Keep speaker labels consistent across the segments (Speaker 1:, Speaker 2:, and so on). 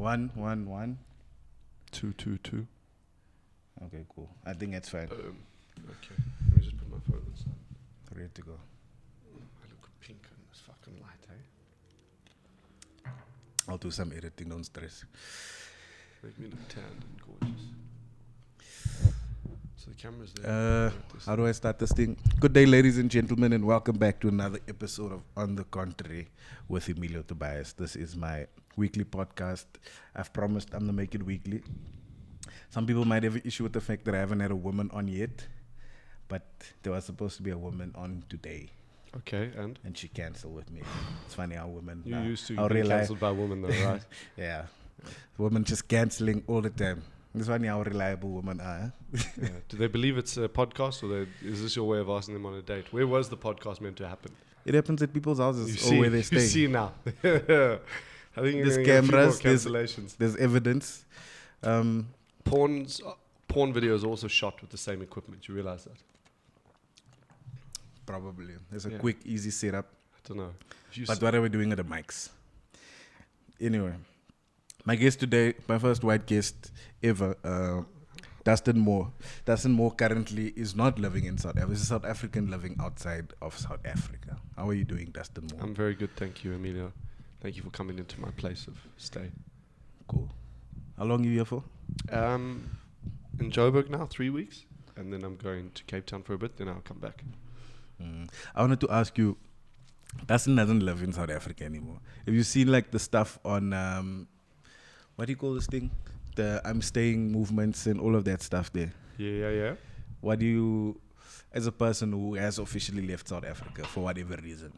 Speaker 1: 1-1-1.
Speaker 2: 2-2-2.
Speaker 1: Okay, cool. I think that's fine.
Speaker 2: Okay. Let me just put my phone inside.
Speaker 1: Ready to go.
Speaker 2: I look pink in this fucking light, eh?
Speaker 1: I'll do some editing, don't stress.
Speaker 2: Make me look tanned and gorgeous. So the camera's there.
Speaker 1: How do I start this thing? Good day, ladies and gentlemen, and welcome back to another episode of On the Contrary with Emilio, Tobias. This is my weekly podcast. I've promised I'm going to make it weekly. Some people might have an issue with the fact that I haven't had a woman on yet, but there was supposed to be a woman on today.
Speaker 2: Okay, and
Speaker 1: she canceled with me. It's funny how women...
Speaker 2: You used to be cancelled by women though, right?
Speaker 1: Yeah. Women just cancelling all the time. It's funny how reliable women are.
Speaker 2: Yeah. Do they believe it's a podcast, or is this your way of asking them on a date? Where was the podcast meant to happen?
Speaker 1: It happens at people's houses or where they stay.
Speaker 2: You see now. I think
Speaker 1: there's cameras, there's evidence.
Speaker 2: Porn videos are also shot with the same equipment. You realize that?
Speaker 1: Probably. There's a quick, easy setup.
Speaker 2: I don't know.
Speaker 1: But what are we doing at the mics? Anyway, my guest today, my first white guest ever, Dustin Moore. Dustin Moore currently is not living in South Africa. He's a South African living outside of South Africa. How are you doing, Dustin Moore?
Speaker 2: I'm very good, thank you, Emilio. Thank you for coming into my place of stay.
Speaker 1: Cool. How long are you here for?
Speaker 2: In Joburg now, 3 weeks. And then I'm going to Cape Town for a bit, then I'll come back.
Speaker 1: I wanted to ask you, Dustin doesn't live in South Africa anymore. Have you seen like the stuff on, what do you call this thing? The I'm staying movements and all of that stuff there.
Speaker 2: Yeah.
Speaker 1: What do you, as a person who has officially left South Africa for whatever reason?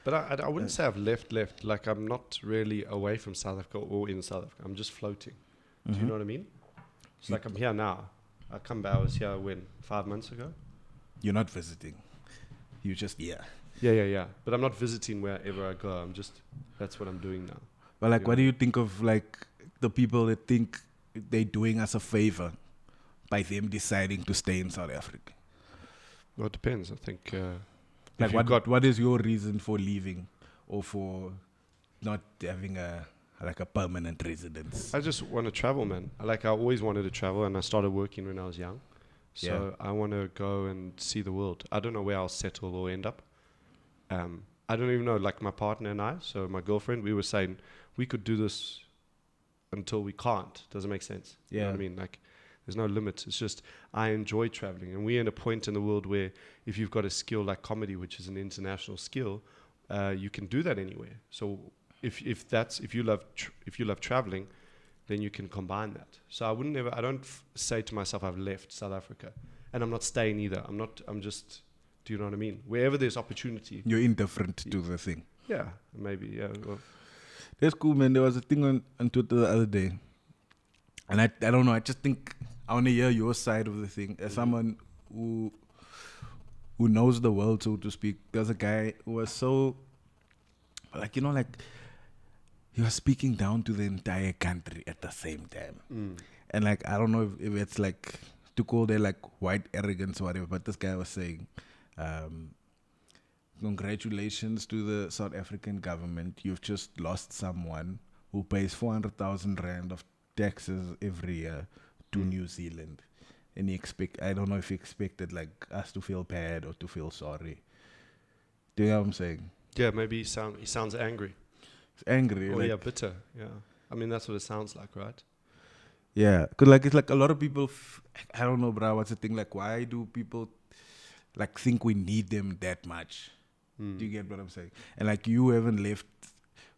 Speaker 2: But I wouldn't say I've left. Like I'm not really away from South Africa or in South Africa. I'm just floating. Do you know what I mean? It's like I'm here now. I was here 5 months ago?
Speaker 1: You're not visiting. You're just here.
Speaker 2: Yeah. But I'm not visiting wherever I go. That's what I'm doing now.
Speaker 1: But like, what do you think of like the people that think they're doing us a favor by them deciding to stay in South Africa?
Speaker 2: Well, it depends. I think.
Speaker 1: Like, what is your reason for leaving or for not having a permanent residence?
Speaker 2: I just want to travel, man. I always wanted to travel, and I started working when I was young. So I want to go and see the world. I don't know where I'll settle or end up. I don't even know, like my partner and I, so my girlfriend, we were saying we could do this until we can't. Does it make sense?
Speaker 1: Yeah.
Speaker 2: You know what I mean? Like, there's no limits. It's just I enjoy traveling. And we're in a point in the world where if you've got a skill like comedy, which is an international skill, you can do that anywhere. So if you love traveling, then you can combine that. So I don't say to myself I've left South Africa, and I'm not staying either. I'm just, do you know what I mean? Wherever there's opportunity.
Speaker 1: You're indifferent to the thing.
Speaker 2: Yeah, maybe, yeah. Well,
Speaker 1: that's cool, man. There was a thing on Twitter the other day, and I don't know, I just think I want to hear your side of the thing. As someone who knows the world, so to speak, there's a guy who was so, like, you know, like, he was speaking down to the entire country at the same time. And like, I don't know if it's like to call their like white arrogance or whatever, but this guy was saying, congratulations to the South African government. You've just lost someone who pays 400,000 rand of taxes every year to New Zealand. And I don't know if he expected like us to feel bad or to feel sorry. Do you know what I'm saying?
Speaker 2: Yeah, maybe he sounds angry.
Speaker 1: Angry.
Speaker 2: Oh, like, bitter. Yeah. I mean, that's what it sounds like, right?
Speaker 1: Yeah. Because, like, it's like a lot of people, I don't know, bro, what's the thing? Like, why do people, like, think we need them that much? Do you get what I'm saying? And, like, you haven't left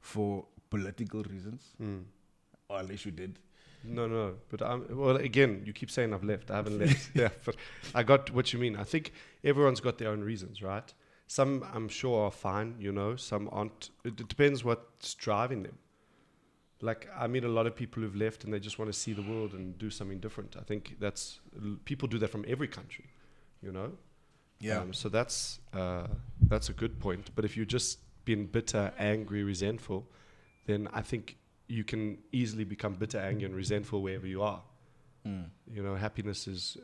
Speaker 1: for political reasons. Or at least you did.
Speaker 2: No. But, well, again, you keep saying I've left. I haven't left. Yeah, but I got what you mean. I think everyone's got their own reasons, right? Some, I'm sure, are fine, you know. Some aren't. It depends what's driving them. Like, I meet a lot of people who've left and they just want to see the world and do something different. I think people do that from every country, you know.
Speaker 1: Yeah.
Speaker 2: So that's a good point. But if you're just being bitter, angry, resentful, then I think you can easily become bitter, angry, and resentful wherever you are. You know, happiness is.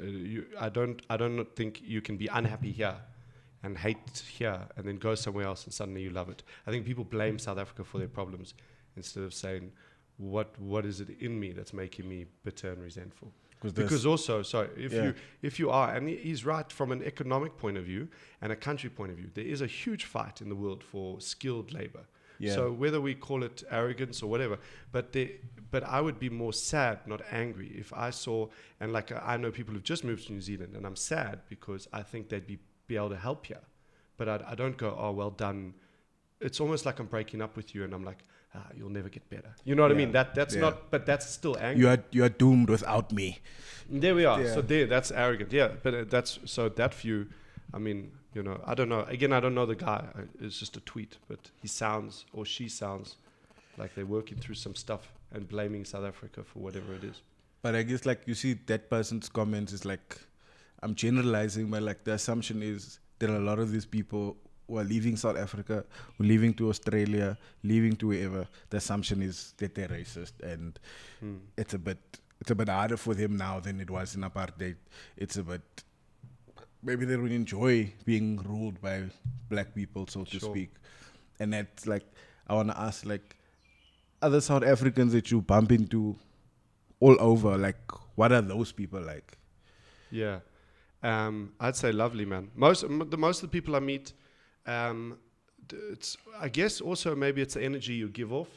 Speaker 2: I don't think you can be unhappy here and hate here and then go somewhere else and suddenly you love it. I think people blame South Africa for their problems instead of saying, what is it in me that's making me bitter and resentful?
Speaker 1: Because
Speaker 2: Because also, so
Speaker 1: Yeah.
Speaker 2: if you are, and he's right from an economic point of view and a country point of view, there is a huge fight in the world for skilled labor.
Speaker 1: Yeah.
Speaker 2: So whether we call it arrogance or whatever, but I would be more sad, not angry, if I saw, and like I know people who've just moved to New Zealand, and I'm sad because I think they'd be able to help here, but I don't go, oh, well done. It's almost like I'm breaking up with you, and I'm like, you'll never get better. You know what I
Speaker 1: Yeah.
Speaker 2: mean? That's
Speaker 1: Yeah.
Speaker 2: not, but that's still angry.
Speaker 1: you are doomed without me.
Speaker 2: There we are.
Speaker 1: Yeah.
Speaker 2: So that's arrogant. Yeah, but that's so that view. I mean, you know, I don't know. Again, I don't know the guy. It's just a tweet, but he sounds or she sounds like they're working through some stuff and blaming South Africa for whatever it is.
Speaker 1: But I guess like you see that person's comments is like, I'm generalizing, but like the assumption is there are a lot of these people who are leaving South Africa, who are leaving to Australia, leaving to wherever. The assumption is that they're racist, and it's a bit harder for them now than it was in apartheid. It's a bit, maybe they don't enjoy being ruled by black people, so to
Speaker 2: Sure.
Speaker 1: speak. And that's like, I want to ask like other South Africans that you bump into all over, like what are those people like?
Speaker 2: Yeah, I'd say lovely, man. Most of the people I meet, it's I guess also maybe it's the energy you give off.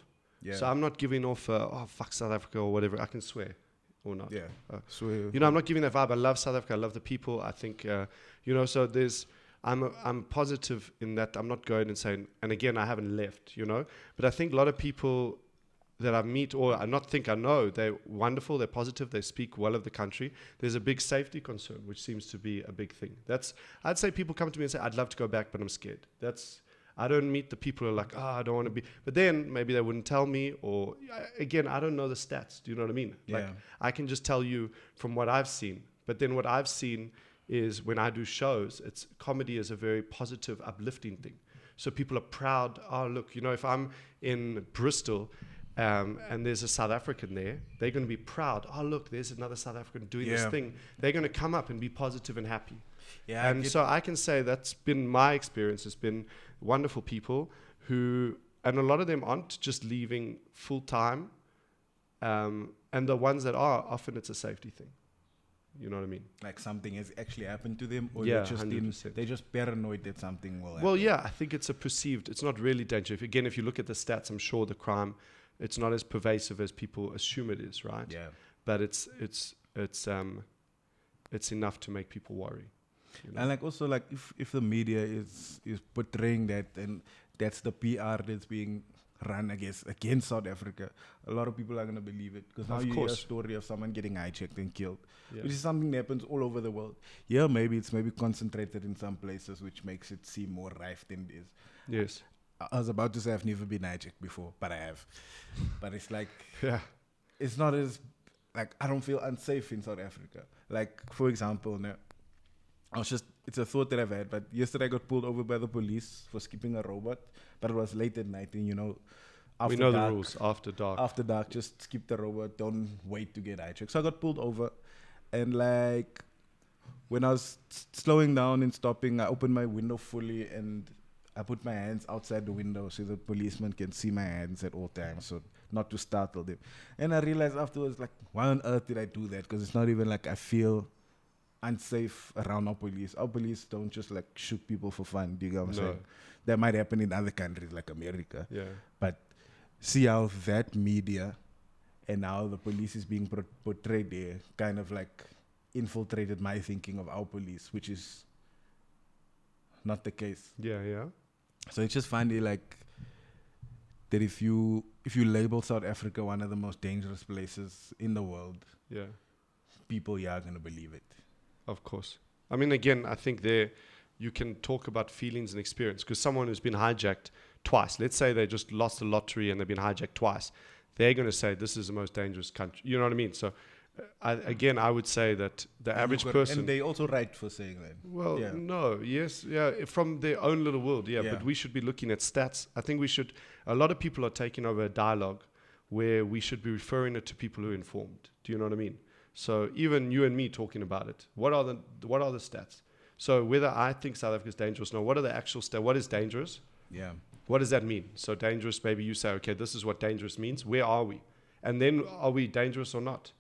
Speaker 1: Yeah.
Speaker 2: So I'm not giving off oh fuck South Africa or whatever. I can swear or not.
Speaker 1: Yeah. So
Speaker 2: You know, I'm not giving that vibe. I love South Africa. I love the people. I think, you know, so I'm positive in that I'm not going and saying, and again, I haven't left, you know, but I think a lot of people that I meet or I not think I know, they're wonderful, they're positive, they speak well of the country. There's a big safety concern, which seems to be a big thing. I'd say people come to me and say, I'd love to go back, but I'm scared. I don't meet the people who are like, I don't want to be. But then maybe they wouldn't tell me. Or again, I don't know the stats. Do you know what I mean? Like
Speaker 1: Yeah.
Speaker 2: I can just tell you from what I've seen. But then what I've seen is when I do shows, it's comedy is a very positive, uplifting thing. So people are proud. Oh, look, you know, if I'm in Bristol and there's a South African there, they're going to be proud. Oh, look, there's another South African doing this
Speaker 1: Yeah.
Speaker 2: thing. They're going to come up and be positive and happy.
Speaker 1: Yeah,
Speaker 2: And so I can say that's been my experience. It's been wonderful people who, and a lot of them aren't just leaving full time. And the ones that are, often it's a safety thing. You know what I mean?
Speaker 1: like something has actually happened to them, or
Speaker 2: Yeah,
Speaker 1: they're just
Speaker 2: 100%.
Speaker 1: they're just paranoid that something will happen.
Speaker 2: Well, yeah, I think it's it's not really danger. If you look at the stats, I'm sure the crime, it's not as pervasive as people assume it is, right?
Speaker 1: Yeah.
Speaker 2: But it's enough to make people worry. You know?
Speaker 1: And like also like if the media is portraying that, and that's the PR that's being run against South Africa, a lot of people are gonna believe it, because now
Speaker 2: Of
Speaker 1: you hear a
Speaker 2: course.
Speaker 1: story of someone getting hijacked and killed,
Speaker 2: Yeah.
Speaker 1: which is something that happens all over the world. Yeah, maybe it's concentrated in some places, which makes it seem more rife than it is.
Speaker 2: Yes.
Speaker 1: I was about to say I've never been hijacked before, but I have. But it's like,
Speaker 2: Yeah.
Speaker 1: it's not as, like, I don't feel unsafe in South Africa. Like, for example, it's a thought that I've had, but yesterday I got pulled over by the police for skipping a robot, but it was late at night, and you know, after
Speaker 2: We know
Speaker 1: dark,
Speaker 2: the rules. After dark.
Speaker 1: After dark, just skip the robot, don't wait to get hijacked. So I got pulled over, and like, when I was slowing down and stopping, I opened my window fully, and I put my hands outside the window so the policeman can see my hands at all times, so not to startle them. And I realized afterwards, like, why on earth did I do that? Because it's not even like I feel unsafe around our police. Our police don't just like shoot people for fun. Do you get what I'm
Speaker 2: No.
Speaker 1: saying? That might happen in other countries like America.
Speaker 2: Yeah.
Speaker 1: But see how that media and how the police is being portrayed there kind of like infiltrated my thinking of our police, which is not the case.
Speaker 2: Yeah. Yeah.
Speaker 1: So it's just funny, like, that if you label South Africa one of the most dangerous places in the world,
Speaker 2: Yeah.
Speaker 1: people are going to believe it.
Speaker 2: Of course. I mean, again, I think you can talk about feelings and experience, because someone who's been hijacked twice, let's say they just lost the lottery and they've been hijacked twice, they're going to say this is the most dangerous country. You know what I mean? So, I would say that the average person.
Speaker 1: And they also right for saying that.
Speaker 2: Well,
Speaker 1: Yeah.
Speaker 2: no, yes, yeah, from their own little world, yeah,
Speaker 1: Yeah.
Speaker 2: but we should be looking at stats. I think a lot of people are taking over a dialogue where we should be referring it to people who are informed. Do you know what I mean? So even you and me talking about it, what are the stats? So whether I think South Africa is dangerous, no, what are the actual stats? What is dangerous?
Speaker 1: Yeah.
Speaker 2: What does that mean? So dangerous, maybe you say, okay, this is what dangerous means. Where are we? And then are we dangerous or not?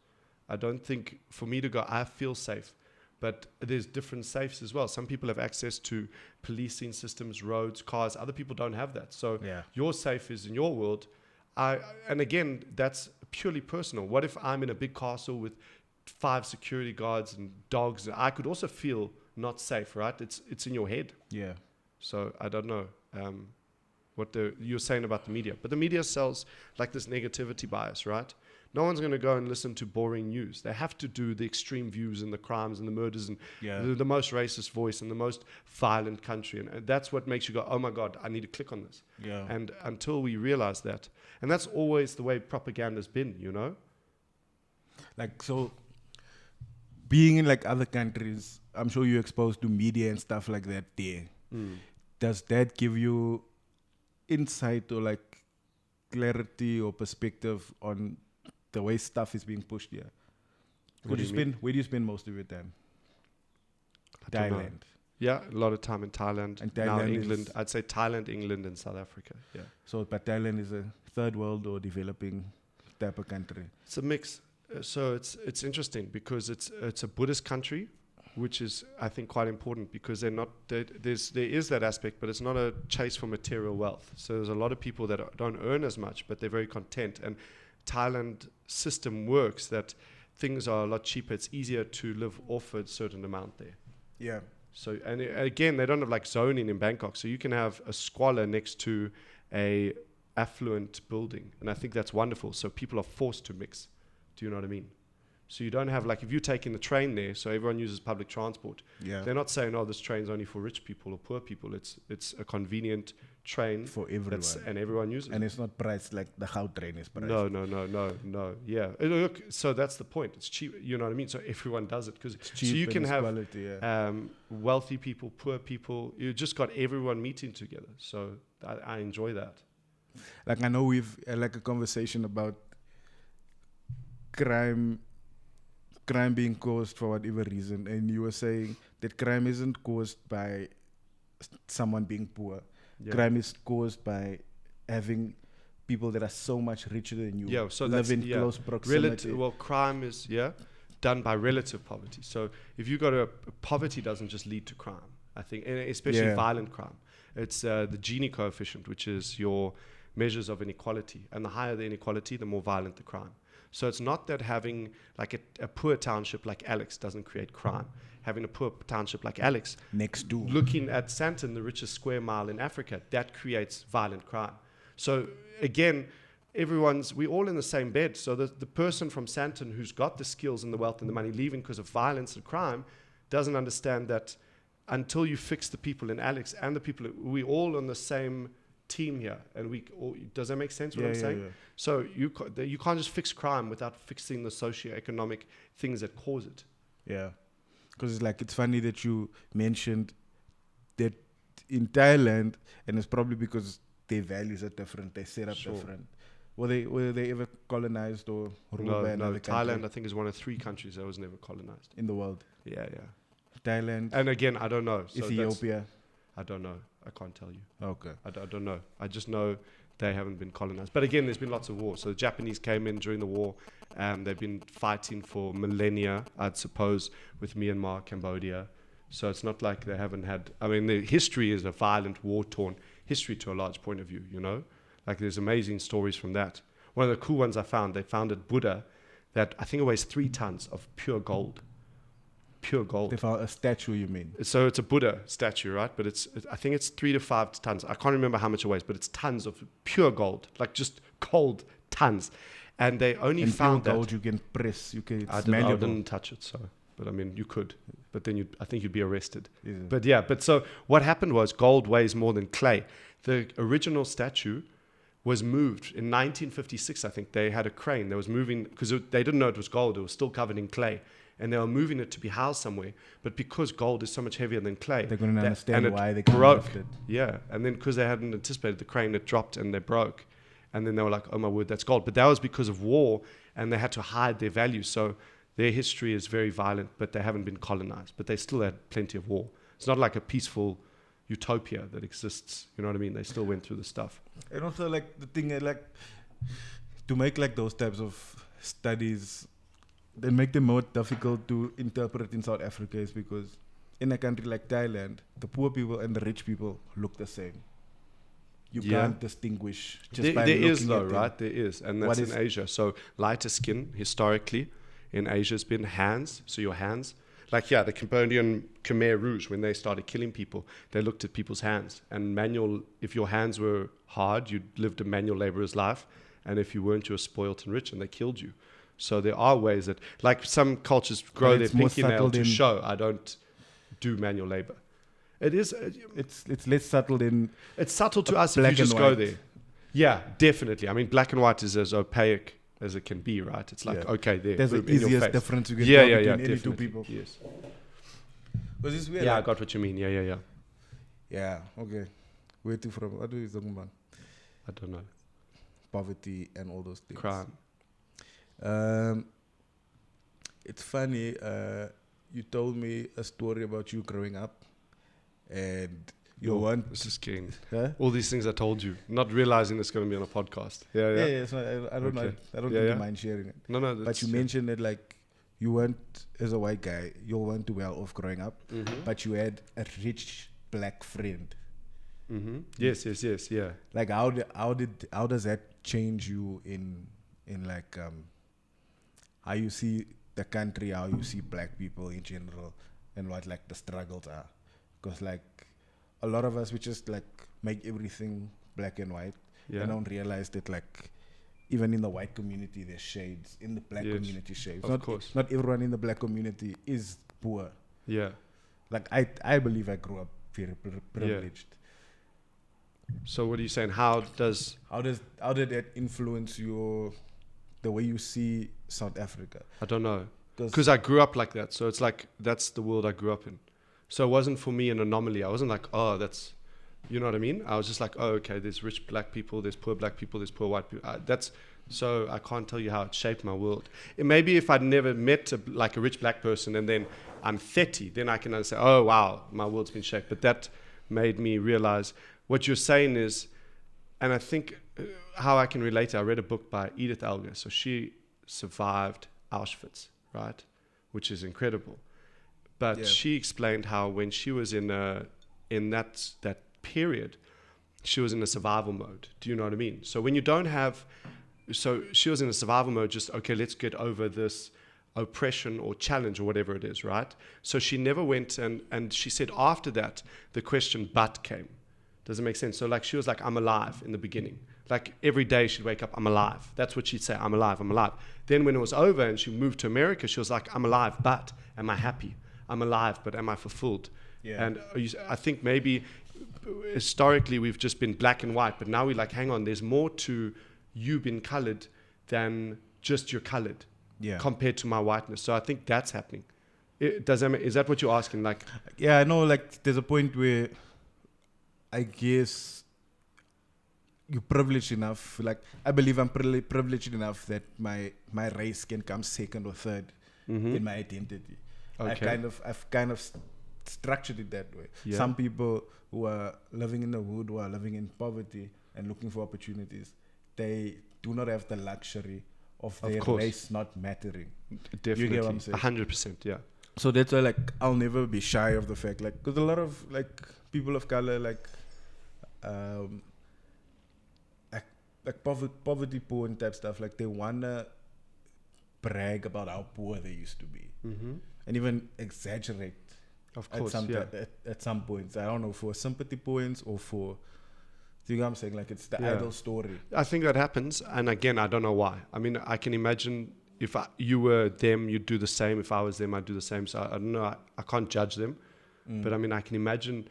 Speaker 2: I don't think for me to go, I feel safe. But there's different safes as well. Some people have access to policing systems, roads, cars. Other people don't have that. So your safe is in your world. And again, that's purely personal. What if I'm in a big castle with 5 security guards and dogs? I could also feel not safe, right? It's in your head.
Speaker 1: Yeah.
Speaker 2: So I don't know what you're saying about the media. But the media sells like this negativity bias, right? No one's going to go and listen to boring news. They have to do the extreme views and the crimes and the murders and the most racist voice and the most violent country. And that's what makes you go, oh my God, I need to click on this.
Speaker 1: Yeah.
Speaker 2: And until we realize that. And that's always the way propaganda's been, you know?
Speaker 1: Like, so being in like other countries, I'm sure you're exposed to media and stuff like that there. Does that give you insight or like clarity or perspective on the way stuff is being pushed here? Where do you spend most of your time? Thailand.
Speaker 2: Yeah, a lot of time in Thailand.
Speaker 1: And
Speaker 2: now
Speaker 1: Thailand
Speaker 2: England. I'd say Thailand, England, and South Africa. Yeah.
Speaker 1: So, but Thailand is a third world or developing type of country.
Speaker 2: It's a mix. So it's interesting because it's a Buddhist country, which is, I think, quite important because there is that aspect, but it's not a chase for material wealth. So there's a lot of people that don't earn as much, but they're very content. And Thailand system works that things are a lot cheaper. It's easier to live off a certain amount there.
Speaker 1: Yeah.
Speaker 2: So, and again, they don't have like zoning in Bangkok. So you can have a squalor next to a affluent building. And I think that's wonderful. So people are forced to mix. Do you know what I mean? So you don't have like, if you're taking the train there, so everyone uses public transport.
Speaker 1: Yeah.
Speaker 2: They're not saying, oh, this train's only for rich people or poor people. It's a convenient train
Speaker 1: for everyone.
Speaker 2: And everyone uses it.
Speaker 1: And it's not priced like the how train is priced.
Speaker 2: No. Yeah. Look, so that's the point. It's cheap. You know what I mean? So everyone does it because so you can have
Speaker 1: quality,
Speaker 2: wealthy people, poor people. You just got everyone meeting together. So I enjoy that.
Speaker 1: Like I know we've had like a conversation about crime being caused for whatever reason, and you were saying that crime isn't caused by someone being poor. Yeah. Crime is caused by having people that are so much richer than you
Speaker 2: so
Speaker 1: live in close proximity.
Speaker 2: Crime is done by relative poverty. So if you go to poverty doesn't just lead to crime, I think, and especially violent crime. It's the Gini coefficient, which is your measures of inequality, and the higher the inequality, the more violent the crime. So it's not that having like a poor township like Alex doesn't create crime. Having a poor township like Alex
Speaker 1: next door,
Speaker 2: looking at Sandton, the richest square mile in Africa, that creates violent crime. So again, we're all in the same bed. So the person from Sandton who's got the skills and the wealth and the money leaving because of violence and crime doesn't understand that until you fix the people in Alex and the people, we're all on the same team here, and does that make sense what I'm saying? Yeah. So you can't just fix crime without fixing the socio-economic things that cause it.
Speaker 1: Yeah, because it's funny that you mentioned that in Thailand, and it's probably because their values are different, they set up different. Were they ever colonized or ruled by another country?
Speaker 2: Thailand, I think, is one of 3 countries that was never colonized
Speaker 1: in the world.
Speaker 2: Yeah.
Speaker 1: Thailand,
Speaker 2: and again, I don't know. So
Speaker 1: Ethiopia.
Speaker 2: I don't know. I can't tell you.
Speaker 1: Okay.
Speaker 2: I don't know. I just know they haven't been colonized. But again, there's been lots of wars. So the Japanese came in during the war. They've been fighting for millennia, I'd suppose, with Myanmar, Cambodia. So it's not like they haven't had... I mean, the history is a violent, war-torn history to a large point of view, you know? Like, there's amazing stories from that. One of the cool ones I found, they found at Buddha that I think it weighs 3 tons of pure gold. Pure gold.
Speaker 1: They found a statue, you mean?
Speaker 2: So it's a Buddha statue, right? But I think it's 3 to 5 tons. I can't remember how much it weighs, but it's tons of pure gold, like just gold tons. And they only found
Speaker 1: pure gold you can press.
Speaker 2: I didn't touch it, but I mean, you could. But then I think you'd be arrested.
Speaker 1: Yeah.
Speaker 2: But so what happened was gold weighs more than clay. The original statue was moved in 1956. I think they had a crane that was moving because they didn't know it was gold. It was still covered in clay. And they were moving it to be housed somewhere. But because gold is so much heavier than clay...
Speaker 1: They couldn't understand why they
Speaker 2: broke.
Speaker 1: Lift it.
Speaker 2: Yeah. And then because they hadn't anticipated the crane, it dropped and they broke. And then they were like, oh my word, that's gold. But that was because of war, and they had to hide their value. So their history is very violent, but they haven't been colonized. But they still had plenty of war. It's not like a peaceful utopia that exists. You know what I mean? They still went through the stuff.
Speaker 1: And also, like, the thing, like... to make like those types of studies, they make them more difficult to interpret in South Africa is because in a country like Thailand, the poor people and the rich people look the same. You can't distinguish just by looking
Speaker 2: there is though,
Speaker 1: at them.
Speaker 2: right? There is, and that's in Asia. So lighter skin historically in Asia has been hands. So your hands, like the Cambodian Khmer Rouge, when they started killing people, they looked at people's hands and if your hands were hard, you lived a manual laborer's life, and if you weren't, you were spoilt and rich, and they killed you. So there are ways that, like some cultures grow their pinky nail to show I don't do manual labor. It is.
Speaker 1: It's less subtle than.
Speaker 2: It's subtle to us if you just go there. Yeah, definitely. I mean, black and white is as opaque as it can be, right? It's like okay,
Speaker 1: there's the easiest difference you can
Speaker 2: tell
Speaker 1: between any two people.
Speaker 2: Yes.
Speaker 1: Was this weird?
Speaker 2: Yeah, I got what you mean. Yeah.
Speaker 1: Yeah. Okay. Where to from? What are you talking about?
Speaker 2: I don't know.
Speaker 1: Poverty and all those things.
Speaker 2: Crime.
Speaker 1: It's funny. You told me a story about you growing up. And
Speaker 2: this is king. Huh? All these things I told you, not realizing it's going to be on a podcast. Yeah.
Speaker 1: So I don't know. I don't think you mind sharing it.
Speaker 2: No.
Speaker 1: But you mentioned that like you weren't, as a white guy, you weren't too well off growing up, but you had a rich black friend.
Speaker 2: Mm-hmm. Yes. Yeah.
Speaker 1: Like how does that change you in like how you see the country, how you see black people in general, and what like the struggles are? Because like a lot of us, we just like make everything black and white and don't realize that like even in the white community there's shades, in the black community shades.
Speaker 2: Of course.
Speaker 1: Not everyone in the black community is poor.
Speaker 2: Yeah.
Speaker 1: Like I believe I grew up very privileged.
Speaker 2: Yeah. So what are you saying? How did
Speaker 1: that influence the way you see South Africa?
Speaker 2: I don't know. Because I grew up like that. So it's like that's the world I grew up in. So it wasn't for me an anomaly. I wasn't like, oh, that's, you know what I mean? I was just like, oh, okay, there's rich black people, there's poor black people, there's poor white people. So I can't tell you how it shaped my world. Maybe if I'd never met a rich black person and then I'm 30, then I can say, oh, wow, my world's been shaped. But that made me realize what you're saying is, and I think how I can relate it, I read a book by Edith Elgar. So she survived Auschwitz, right? Which is incredible. But she explained how when she was in that period, she was in a survival mode. Do you know what I mean? So when you don't have, so she was in a survival mode, just, okay, let's get over this oppression or challenge or whatever it is, right? So she never went and she said after that, the question but came. Does it make sense? So like she was like, I'm alive in the beginning. Like every day she'd wake up, I'm alive. That's what she'd say, I'm alive, I'm alive. Then when it was over and she moved to America, she was like, I'm alive, but am I happy? I'm alive, but am I fulfilled? Yeah. And I think maybe historically we've just been black and white, but now we're like, hang on, there's more to you being colored than just you're colored compared to my whiteness. So I think that's happening. Is that what you're asking? Like,
Speaker 1: yeah, I know. Like, there's a point where I guess you're privileged enough. Like, I believe I'm privileged enough that my race can come second or third in my identity. Okay. I've kind of structured it that way. Yeah. Some people who are living in the hood, who are living in poverty and looking for opportunities, they do not have the luxury of their race not mattering.
Speaker 2: Definitely.
Speaker 1: You get what I'm saying?
Speaker 2: 100%, yeah.
Speaker 1: So that's why, like, I'll never be shy of the fact, like, because a lot of, like, people of color, like poverty porn type stuff, like, they wanna brag about how poor they used to be. Mm-hmm. And even exaggerate at some points. I don't know, for sympathy points or for, do you know what I'm saying? Like, it's the idol story.
Speaker 2: I think that happens. And again, I don't know why. I mean, I can imagine if you were them, you'd do the same. If I was them, I'd do the same. So I don't know. I can't judge them. But I mean, I can imagine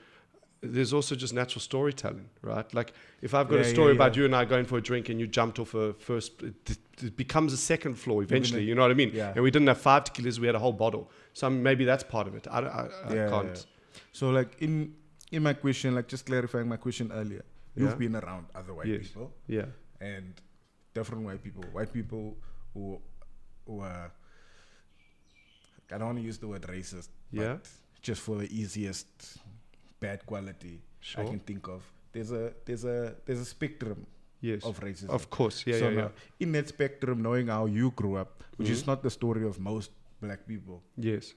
Speaker 2: there's also just natural storytelling, right? Like, if I've got a story about you and I going for a drink and you jumped off a first, it becomes a second floor eventually, you know what I mean? Yeah. And we didn't have 5 tequilas, we had a whole bottle. So maybe that's part of it. I can't. Yeah.
Speaker 1: So, like, in my question, like, just clarifying my question earlier, you've been around other white people.
Speaker 2: Yeah.
Speaker 1: And different white people who are, I don't want to use the word racist, but just for the easiest bad quality I can think of. There's a spectrum
Speaker 2: Yes.
Speaker 1: of racism.
Speaker 2: Of course. Yeah,
Speaker 1: So
Speaker 2: yeah, yeah.
Speaker 1: now, in that spectrum, knowing how you grew up, which is
Speaker 2: Mhm.
Speaker 1: not the story of most black people,
Speaker 2: Yes.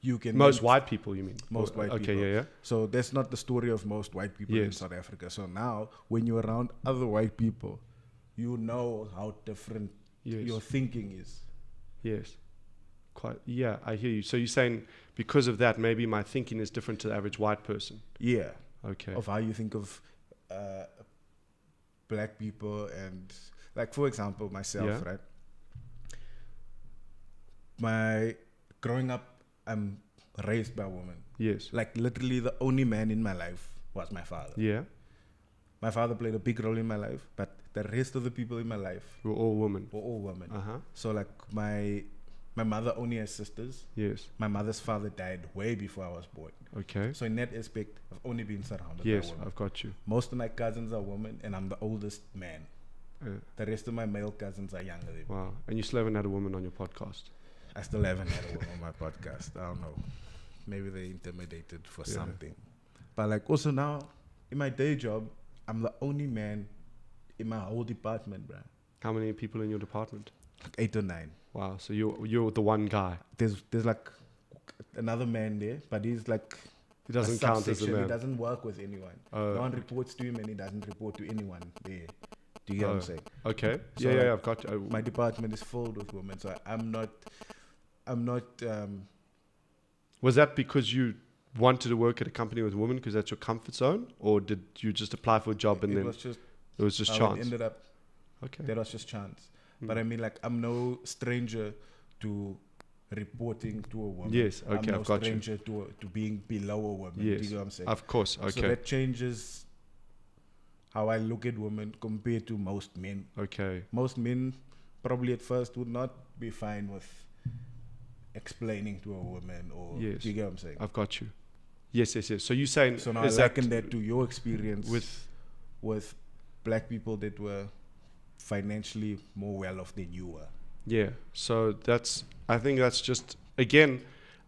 Speaker 1: you can
Speaker 2: Most
Speaker 1: then-
Speaker 2: white people, you mean?
Speaker 1: Most
Speaker 2: Or-
Speaker 1: white
Speaker 2: okay,
Speaker 1: people.
Speaker 2: yeah, yeah.
Speaker 1: So that's not the story of most white people in
Speaker 2: Yes.
Speaker 1: South Africa. So now, when you're around other white people, you know how different
Speaker 2: Yes.
Speaker 1: your thinking is.
Speaker 2: Yes. Quite. Yeah, I hear you. So you're saying because of that, maybe my thinking is different to the average white person.
Speaker 1: Yeah,
Speaker 2: Okay.
Speaker 1: of how you think of black people, and like for example, myself,
Speaker 2: Yeah.
Speaker 1: right? My growing up, I'm raised by a woman.
Speaker 2: Yes.
Speaker 1: Like literally, the only man in my life was my father.
Speaker 2: Yeah.
Speaker 1: My father played a big role in my life, but the rest of the people in my life
Speaker 2: We're all women.
Speaker 1: were all women.
Speaker 2: Uh-huh.
Speaker 1: So like my mother only has sisters.
Speaker 2: Yes.
Speaker 1: My mother's father died way before I was born.
Speaker 2: Okay.
Speaker 1: So in that aspect, I've only been surrounded
Speaker 2: Yes,
Speaker 1: by women.
Speaker 2: I've got you.
Speaker 1: Most of my cousins are women, and I'm the oldest man.
Speaker 2: Uh,
Speaker 1: The rest of my male cousins are younger than me.
Speaker 2: wow. And you still haven't had a woman on your podcast.
Speaker 1: I still haven't had a woman on my podcast. I don't know. Maybe they're intimidated for
Speaker 2: Yeah.
Speaker 1: something. But like also now, in my day job, I'm the only man in my whole department, bruh.
Speaker 2: How many people in your department?
Speaker 1: Like 8 or 9.
Speaker 2: Wow. So you're the one guy.
Speaker 1: There's like another man there, but he's like
Speaker 2: He doesn't count as a
Speaker 1: subsection. He
Speaker 2: man.
Speaker 1: doesn't work with anyone.
Speaker 2: Oh.
Speaker 1: No one reports to him, and he doesn't report to anyone there. Do you get what I'm saying?
Speaker 2: Okay.
Speaker 1: So,
Speaker 2: yeah,
Speaker 1: like,
Speaker 2: I've got you.
Speaker 1: My department is filled with women, so I'm not.
Speaker 2: Was that because you wanted to work at a company with women because that's your comfort zone, or did you just apply for a job and
Speaker 1: it
Speaker 2: then
Speaker 1: was just
Speaker 2: it was just
Speaker 1: how it
Speaker 2: chance?
Speaker 1: ended up.
Speaker 2: Okay.
Speaker 1: That was just chance.
Speaker 2: Mm.
Speaker 1: But I mean, like, I'm no stranger to reporting to a woman.
Speaker 2: Yes, okay,
Speaker 1: I'm no
Speaker 2: I've got you.
Speaker 1: stranger to being below a woman. Do
Speaker 2: Yes,
Speaker 1: you know what I'm saying?
Speaker 2: Of course.
Speaker 1: So
Speaker 2: Okay.
Speaker 1: that changes how I look at women compared to most men.
Speaker 2: Okay.
Speaker 1: Most men probably at first would not be fine with explaining to a woman, or
Speaker 2: Yes.
Speaker 1: do you get what I'm saying?
Speaker 2: I've got you. Yes. So you're saying
Speaker 1: So now I
Speaker 2: is
Speaker 1: liken that to your experience
Speaker 2: with
Speaker 1: black people that were financially more well off than you were.
Speaker 2: yeah. So I think that's just again,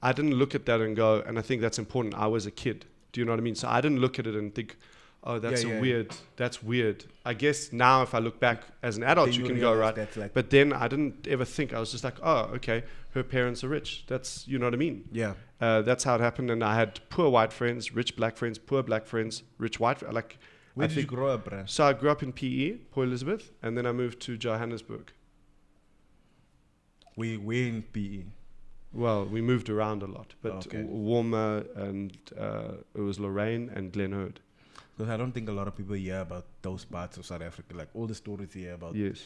Speaker 2: I didn't look at that and go, and I think that's important. I was a kid. Do you know what I mean? So I didn't look at it and think, oh, that's
Speaker 1: Yeah, yeah.
Speaker 2: weird. That's weird. I guess now if I look back as an adult,
Speaker 1: Then
Speaker 2: you can
Speaker 1: realize
Speaker 2: go right.
Speaker 1: that's like,
Speaker 2: But then I didn't ever think. I was just like, oh, okay, her parents are rich. That's, you know what I mean?
Speaker 1: yeah.
Speaker 2: That's how it happened. And I had poor white friends, rich black friends, poor black friends, rich white. Like,
Speaker 1: Where
Speaker 2: I
Speaker 1: did you
Speaker 2: think,
Speaker 1: grow up, bruh?
Speaker 2: so I grew up in PE, Port Elizabeth, and then I moved to Johannesburg.
Speaker 1: We in PE.
Speaker 2: Well, we moved around a lot, but
Speaker 1: Okay.
Speaker 2: Warmer and it was Lorraine and Glenherd.
Speaker 1: Because I don't think a lot of people hear about those parts of South Africa. Like all the stories here about
Speaker 2: Yes.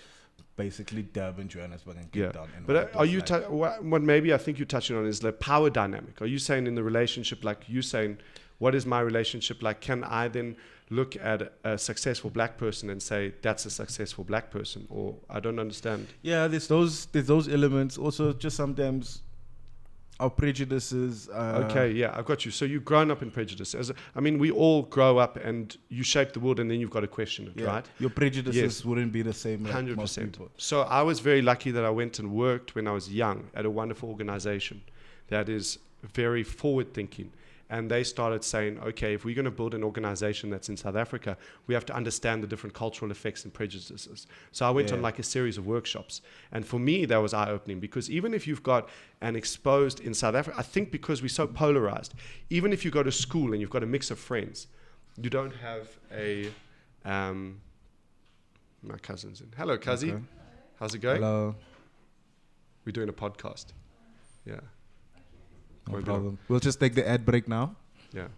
Speaker 1: basically Durban, Johannesburg, and Cape
Speaker 2: Yeah.
Speaker 1: Town. And
Speaker 2: But
Speaker 1: what it
Speaker 2: are
Speaker 1: was
Speaker 2: you,
Speaker 1: like.
Speaker 2: what maybe I think you're touching on is the power dynamic. Are you saying in the relationship, like you saying, what is my relationship like? Can I then look at a successful black person and say, that's a successful black person? Or I don't understand.
Speaker 1: Yeah, there's those elements. Also, just sometimes our prejudices.
Speaker 2: Okay, yeah, I've got you. So you've grown up in prejudice. I mean, we all grow up and you shape the world and then you've got to question it,
Speaker 1: Yeah,
Speaker 2: right?
Speaker 1: your prejudices
Speaker 2: Yes.
Speaker 1: wouldn't be the same like
Speaker 2: 100%.
Speaker 1: most people.
Speaker 2: So I was very lucky that I went and worked when I was young at a wonderful organization that is very forward thinking. And they started saying, okay, if we're going to build an organization that's in South Africa, we have to understand the different cultural effects and prejudices. So I went on
Speaker 1: Yeah.
Speaker 2: like a series of workshops. And for me, that was eye-opening because even if you've got an exposed in South Africa, I think because we're so polarized, even if you go to school and you've got a mix of friends, you don't have a... my cousin's in. Hello, Kazi.
Speaker 1: Okay.
Speaker 2: How's it going?
Speaker 1: Hello.
Speaker 2: We're doing a podcast. Yeah.
Speaker 1: No
Speaker 2: Won't be
Speaker 1: problem. We'll just take the ad break now.
Speaker 2: Yeah.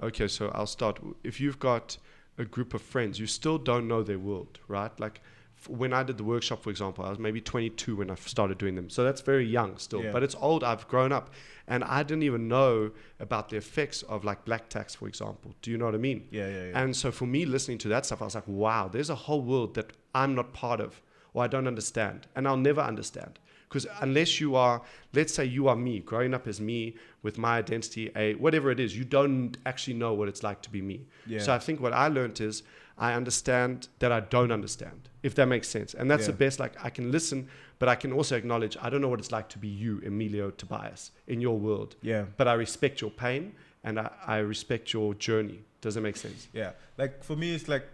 Speaker 2: Okay, so I'll start. If you've got a group of friends, you still don't know their world, right? Like when I did the workshop, for example, I was maybe 22 when I started doing them. So that's very young still,
Speaker 1: Yeah.
Speaker 2: but it's old. I've grown up and I didn't even know about the effects of like black tax, for example. Do you know what I mean?
Speaker 1: Yeah.
Speaker 2: And so for me, listening to that stuff, I was like, wow, there's a whole world that I'm not part of or I don't understand. And I'll never understand. Because unless you are, let's say you are me, growing up as me with my identity, whatever it is, you don't actually know what it's like to be me.
Speaker 1: Yeah.
Speaker 2: So I think what I learned is I understand that I don't understand, if that makes sense. And that's the
Speaker 1: Yeah.
Speaker 2: best, like I can listen, but I can also acknowledge I don't know what it's like to be you, Emilio, Tobias, in your world.
Speaker 1: Yeah.
Speaker 2: But I respect your pain and I respect your journey. Does that make sense?
Speaker 1: Yeah. Like for me, it's like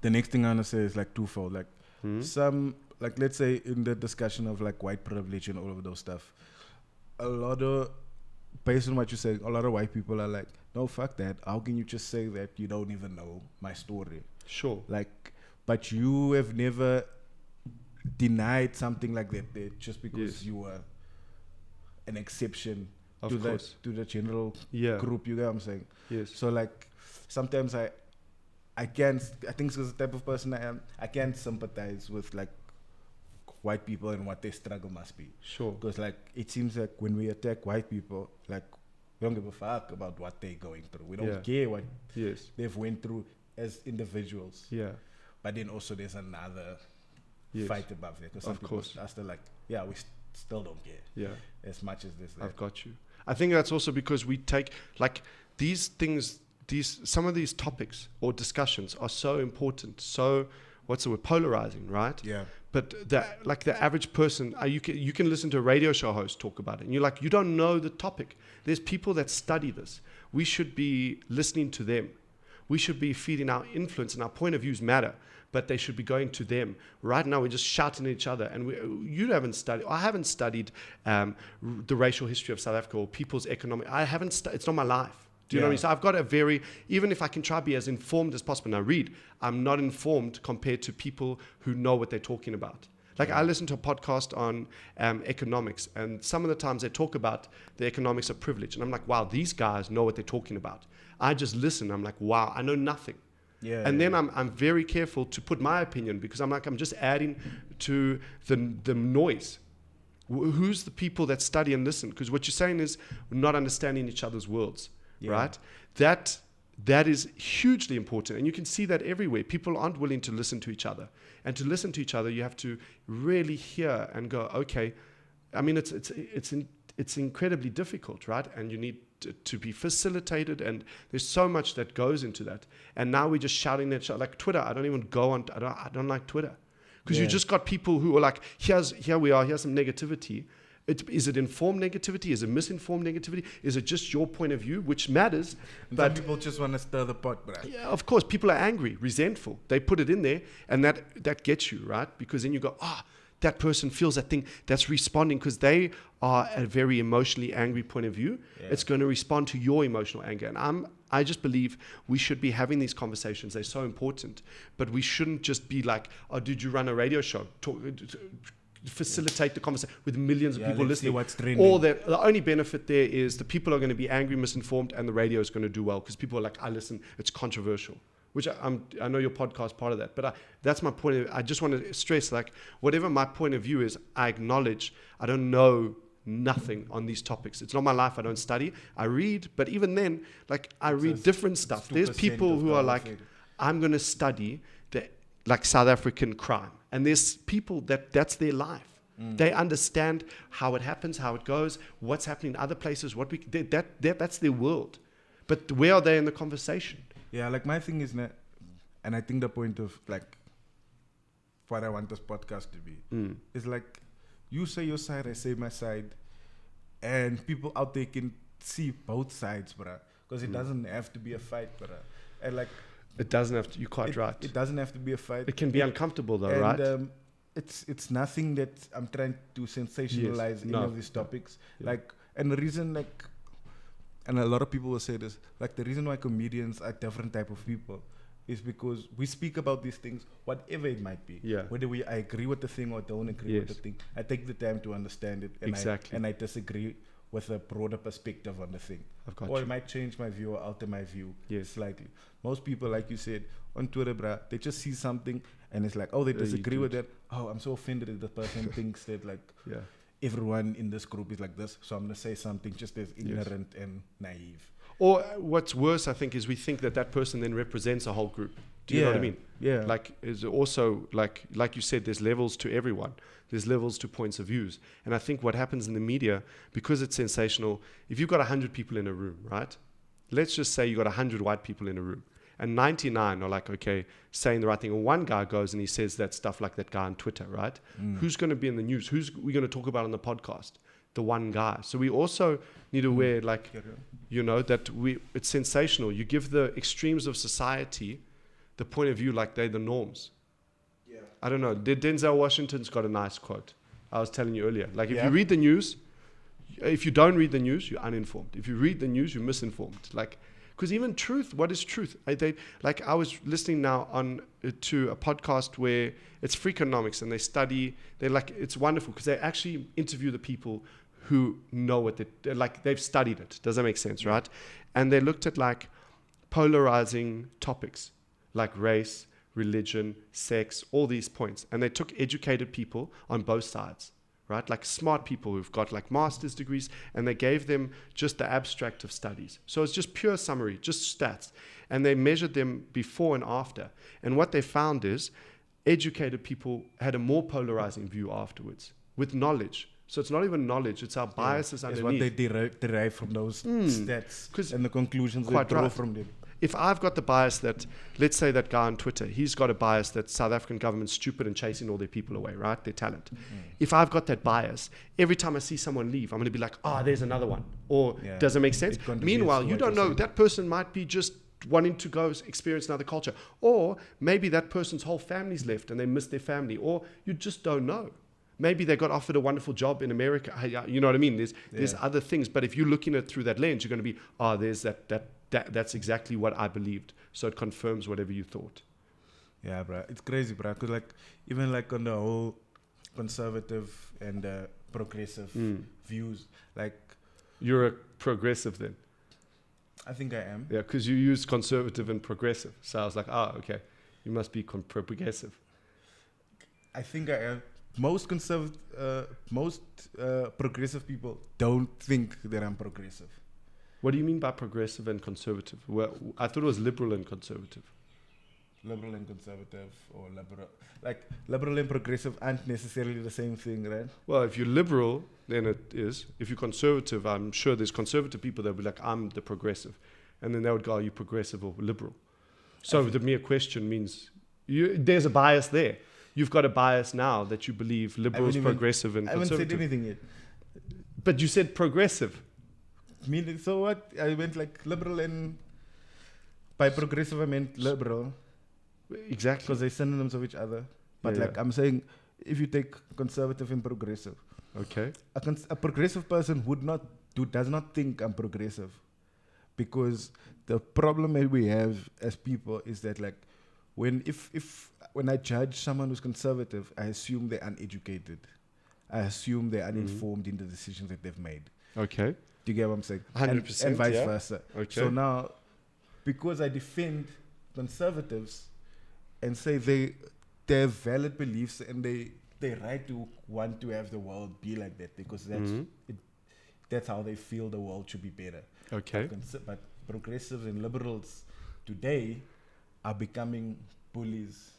Speaker 1: the next thing I want to say is like twofold. Like some, like let's say in the discussion of like white privilege and all of those stuff, a lot of, based on what you're saying, a lot of white people are like, no, fuck that. How can you just say that you don't even know my story?
Speaker 2: Sure.
Speaker 1: Like, but you have never denied something like that just because you were an exception to the general group. You get what I'm saying?
Speaker 2: Yes.
Speaker 1: So like sometimes I think because the type of person I am, I can't sympathize with like white people and what their struggle must be.
Speaker 2: Sure.
Speaker 1: Because like it seems like when we attack white people, like we don't give a fuck about what they're going through. We don't care what they've went through as individuals.
Speaker 2: Yeah.
Speaker 1: But then also there's another fight above there. Because some people are still like, we still don't care. Yeah. As much as this.
Speaker 2: I've got you. I think that's also because we take like these things, some of these topics or discussions are so important, so polarizing, right?
Speaker 1: Yeah.
Speaker 2: But the average person, you can listen to a radio show host talk about it, and you're like, you don't know the topic. There's people that study this. We should be listening to them. We should be feeding our influence, and our point of views matter, but they should be going to them. Right now, we're just shouting at each other, and I haven't studied the racial history of South Africa or people's economic. It's not my life. Do you know what I mean? So I've got even if I can try to be as informed as possible, and I read, I'm not informed compared to people who know what they're talking about. Like I listen to a podcast on economics, and some of the times they talk about the economics of privilege, and I'm like, wow, these guys know what they're talking about. I just listen. I'm like, wow, I know nothing. Yeah. And then I'm very careful to put my opinion, because I'm just adding to the noise. Who's the people that study and listen? Because what you're saying is we're not understanding each other's worlds. Yeah. Right? That is hugely important, and you can see that everywhere. People aren't willing to listen to each other, and to listen to each other, you have to really hear and go, okay. I mean, it's incredibly difficult, right? And you need to be facilitated, and there's so much that goes into that. And now we're just shouting at each other. Like Twitter, I don't even go on. I don't like Twitter, because you just got people who are like, here we are, here's some negativity. Is it informed negativity? Is it misinformed negativity? Is it just your point of view, which matters?
Speaker 1: But some people just want to stir the pot, bro.
Speaker 2: Yeah, of course. People are angry, resentful. They put it in there, and that gets you, right? Because then you go, that person feels that thing, that's responding because they are a very emotionally angry point of view. Yeah. It's going to respond to your emotional anger. And I just believe we should be having these conversations. They're so important. But we shouldn't just be like, did you run a radio show? Facilitate the conversation with millions of people listening.
Speaker 1: What's trending.
Speaker 2: Or the only benefit there is the people are going to be angry, misinformed, and the radio is going to do well because people are like, I listen, it's controversial. Which I know your podcast is part of that, but that's my point of view. I just want to stress, like, whatever my point of view is, I acknowledge I don't know nothing on these topics. It's not my life. I don't study. I read, but even then, like, I read different stuff. There's people who are like, I'm going to study like South African crime. And there's people that's their life. They understand how it happens, how it goes, what's happening in other places, that's their world. But where are they in the conversation?
Speaker 1: Yeah, like my thing is, and I think the point of like what I want this podcast to be is like, you say your side, I say my side, and people out there can see both sides, bruh. Because it doesn't have to be a fight, bruh. And like,
Speaker 2: it doesn't have to. You're quite right.
Speaker 1: It doesn't have to be a fight.
Speaker 2: It can be uncomfortable, though, right?
Speaker 1: It's nothing that I'm trying to sensationalize any of these topics. Yeah. Like, and the reason, like, and a lot of people will say this, like, the reason why comedians are different type of people is because we speak about these things, whatever it might be. Yeah. Whether I agree with the thing or don't agree with the thing, I take the time to understand it, and I disagree with a broader perspective on the thing. Or it might change my view or alter my view slightly. Most people, like you said, on Twitter, bruh, they just see something and it's like, they disagree with that. Oh, I'm so offended that the person thinks that, like, everyone in this group is like this, so I'm going to say something just as ignorant and naive.
Speaker 2: Or what's worse, I think, is we think that person then represents a whole group. Do you know what I mean?
Speaker 1: Yeah.
Speaker 2: Like, is also, like you said, there's levels to everyone. There's levels to points of views. And I think what happens in the media, because it's sensational, if you've got 100 people in a room, right? Let's just say you've got 100 white people in a room. And 99 are like, okay, saying the right thing. And one guy goes and he says that stuff like that guy on Twitter, right? Who's going to be in the news? Who's we going to talk about on the podcast? The one guy. So we also need to wear, like, that it's sensational. You give the extremes of society the point of view like they're the norms.
Speaker 1: Yeah.
Speaker 2: I don't know. Denzel Washington's got a nice quote. I was telling you earlier. Like, if
Speaker 1: Yeah.
Speaker 2: you read the news, if you don't read the news, you're uninformed. If you read the news, you're misinformed. Like, because even truth, what is truth? I was listening now to a podcast where it's Freakonomics, and it's wonderful because they actually interview the people who know what they've studied it. Does that make sense, right? And they looked at like polarizing topics like race, religion, sex, all these points. And they took educated people on both sides, right? Like smart people who've got like master's degrees, and they gave them just the abstract of studies. So it's just pure summary, just stats. And they measured them before and after. And what they found is educated people had a more polarizing view afterwards with knowledge. So it's not even knowledge, it's our biases
Speaker 1: It's
Speaker 2: underneath.
Speaker 1: what they derive from those stats and the conclusions they
Speaker 2: Quite
Speaker 1: draw
Speaker 2: right.
Speaker 1: from them.
Speaker 2: If I've got the bias that, let's say that guy on Twitter, he's got a bias that South African government's stupid and chasing all their people away, right? Their talent. If I've got that bias, every time I see someone leave, I'm going to be like, there's another one. Or does it make sense?
Speaker 1: It contributes
Speaker 2: Meanwhile,
Speaker 1: to
Speaker 2: you
Speaker 1: what
Speaker 2: don't
Speaker 1: you're
Speaker 2: know,
Speaker 1: saying.
Speaker 2: that person might be just wanting to go experience another culture. Or maybe that person's whole family's left and they miss their family. Or you just don't know. Maybe they got offered a wonderful job in America. You know what I mean? There's other things. But if you're looking at it through that lens, you're going to be, there's that's exactly what I believed. So it confirms whatever you thought.
Speaker 1: Yeah, bro. It's crazy, bro. Because even on the whole conservative and progressive views, like,
Speaker 2: You're a progressive then.
Speaker 1: I think I am.
Speaker 2: Yeah, because you use conservative and progressive. So I was like, okay, you must be progressive.
Speaker 1: I think I am. Most progressive people don't think that I'm progressive.
Speaker 2: What do you mean by progressive and conservative? Well, I thought it was liberal and conservative.
Speaker 1: Liberal and conservative, or liberal and progressive aren't necessarily the same thing, right?
Speaker 2: Well, if you're liberal, then it is. If you're conservative, I'm sure there's conservative people that will be like, I'm the progressive. And then they would go, are you progressive or liberal? So the mere question means there's a bias there. You've got a bias now that you believe liberals, progressive, and conservative.
Speaker 1: I haven't said anything yet.
Speaker 2: But you said progressive.
Speaker 1: So what? I went like liberal, and by progressive I meant liberal.
Speaker 2: Exactly.
Speaker 1: Because they're synonyms of each other. But
Speaker 2: Yeah.
Speaker 1: I'm saying, if you take conservative and progressive,
Speaker 2: Okay.
Speaker 1: a progressive person does not think I'm progressive, because the problem that we have as people is that when I judge someone who's conservative, I assume they're uneducated. I assume they're uninformed in the decisions that they've made.
Speaker 2: Okay.
Speaker 1: Do you get what I'm saying?
Speaker 2: 100%,
Speaker 1: and vice
Speaker 2: yeah.
Speaker 1: versa.
Speaker 2: Okay.
Speaker 1: So now, because I defend conservatives and say they have valid beliefs and they right to want to have the world be like that, because that's how they feel the world should be better.
Speaker 2: Okay.
Speaker 1: But progressives and liberals today are becoming bullies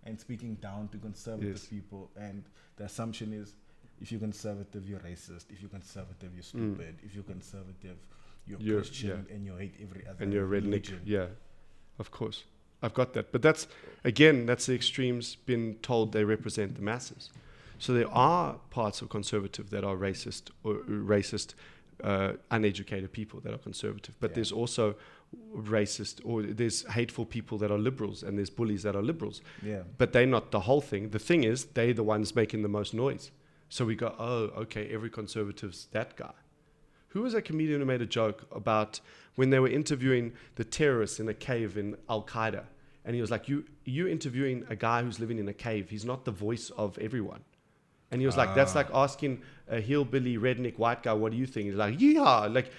Speaker 1: and speaking down to conservative people, and the assumption is, if you're conservative, you're racist. If you're conservative, you're stupid. If you're conservative, you're Christian and you hate every other
Speaker 2: and you're redneck.
Speaker 1: religion.
Speaker 2: Yeah, of course. I've got that. But that's the extremes been told they represent the masses. So there are parts of conservative that are racist, uneducated people that are conservative. But there's also racist, or there's hateful people that are liberals, and there's bullies that are liberals.
Speaker 1: Yeah.
Speaker 2: But they're not the whole thing. The thing is, they're the ones making the most noise. So we go, okay, every conservative's that guy. Who was a comedian who made a joke about when they were interviewing the terrorists in a cave in Al-Qaeda? And he was like, you're interviewing a guy who's living in a cave. He's not the voice of everyone. And he was like, that's like asking a hillbilly, redneck, white guy, what do you think? He's like, yeah. Like,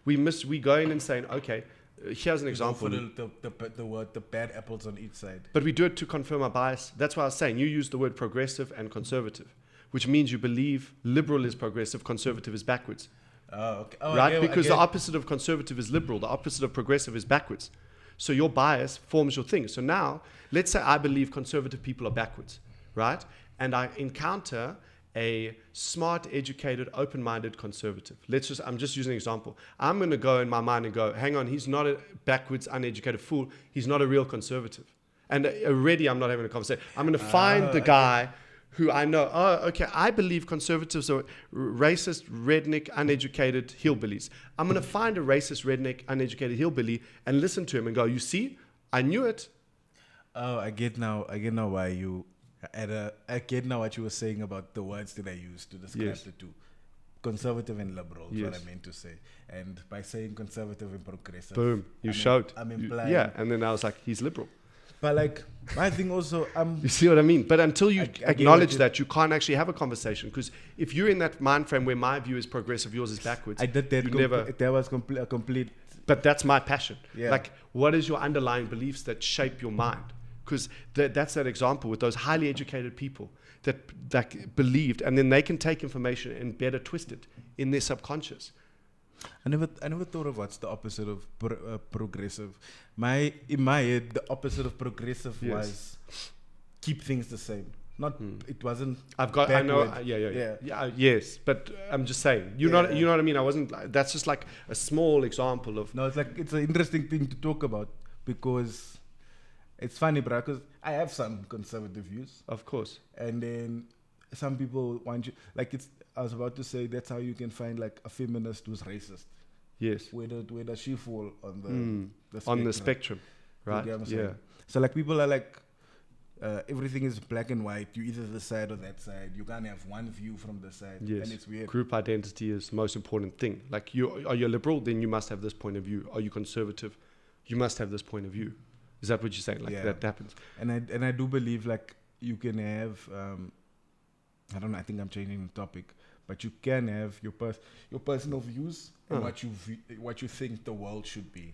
Speaker 2: we go in and saying, okay, here's an example.
Speaker 1: The bad apples on each side.
Speaker 2: But we do it to confirm our bias. That's why I was saying, you use the word progressive and conservative, which means you believe liberal is progressive, conservative is backwards.
Speaker 1: Okay.
Speaker 2: Right? Because the opposite of conservative is liberal. The opposite of progressive is backwards. So your bias forms your thing. So now, let's say I believe conservative people are backwards, right? And I encounter a smart, educated, open-minded conservative. I'm just using an example. I'm going to go in my mind and go, hang on, he's not a backwards, uneducated fool. He's not a real conservative. And already I'm not having a conversation. I'm going to find the guy who I know, I believe conservatives are racist, redneck, uneducated hillbillies. I'm going to find a racist, redneck, uneducated hillbilly and listen to him and go, you see, I knew it.
Speaker 1: Oh, I get now. I get now why you. I get now what you were saying about the words that I used to describe
Speaker 2: Yes.
Speaker 1: the two. Conservative and liberal is what
Speaker 2: Yes.
Speaker 1: I meant to say. And by saying conservative and progressive,
Speaker 2: Boom, you
Speaker 1: I'm
Speaker 2: showed.
Speaker 1: I'm
Speaker 2: You-
Speaker 1: implying.
Speaker 2: yeah, and then I was like, he's liberal.
Speaker 1: But like my thing also,
Speaker 2: You see what I mean? But until you
Speaker 1: I get what
Speaker 2: acknowledge
Speaker 1: you-
Speaker 2: that, you can't actually have a conversation. Because if you're in that mind frame where my view is progressive, yours is backwards,
Speaker 1: I did that.
Speaker 2: you never.
Speaker 1: That was a complete.
Speaker 2: But that's my passion.
Speaker 1: Yeah.
Speaker 2: Like, what is your underlying beliefs that shape your mind? Because that's that example with those highly educated people that believed, and then they can take information and better twist it in their subconscious.
Speaker 1: I never thought of what's the opposite of progressive. In my head, the opposite of progressive
Speaker 2: Yes.
Speaker 1: was keep things the same. Not It wasn't.
Speaker 2: I know,
Speaker 1: backward.
Speaker 2: yeah, yes. But I'm just saying, you know what I mean? I wasn't. That's just like a small example of.
Speaker 1: No, it's an interesting thing to talk about because it's funny, bro. Because I have some conservative views,
Speaker 2: Of course.
Speaker 1: and then some people want you like it's. I was about to say that's how you can find like a feminist who's racist.
Speaker 2: Yes.
Speaker 1: Where does she fall on the
Speaker 2: On the
Speaker 1: spectrum?
Speaker 2: spectrum, right?
Speaker 1: You get what I'm
Speaker 2: Yeah.
Speaker 1: saying? So like people are like, everything is black and white. You either this side or that side. You can't have one view from the side,
Speaker 2: Yes.
Speaker 1: and it's weird.
Speaker 2: Group identity is the most important thing. Like, are you liberal? Then you must have this point of view. Are you conservative? You must have this point of view. Is that what you're saying? Like,
Speaker 1: Yeah.
Speaker 2: that happens.
Speaker 1: And I do believe like you can have. I don't know. I think I'm changing the topic, but you can have your personal views and what you think the world should be.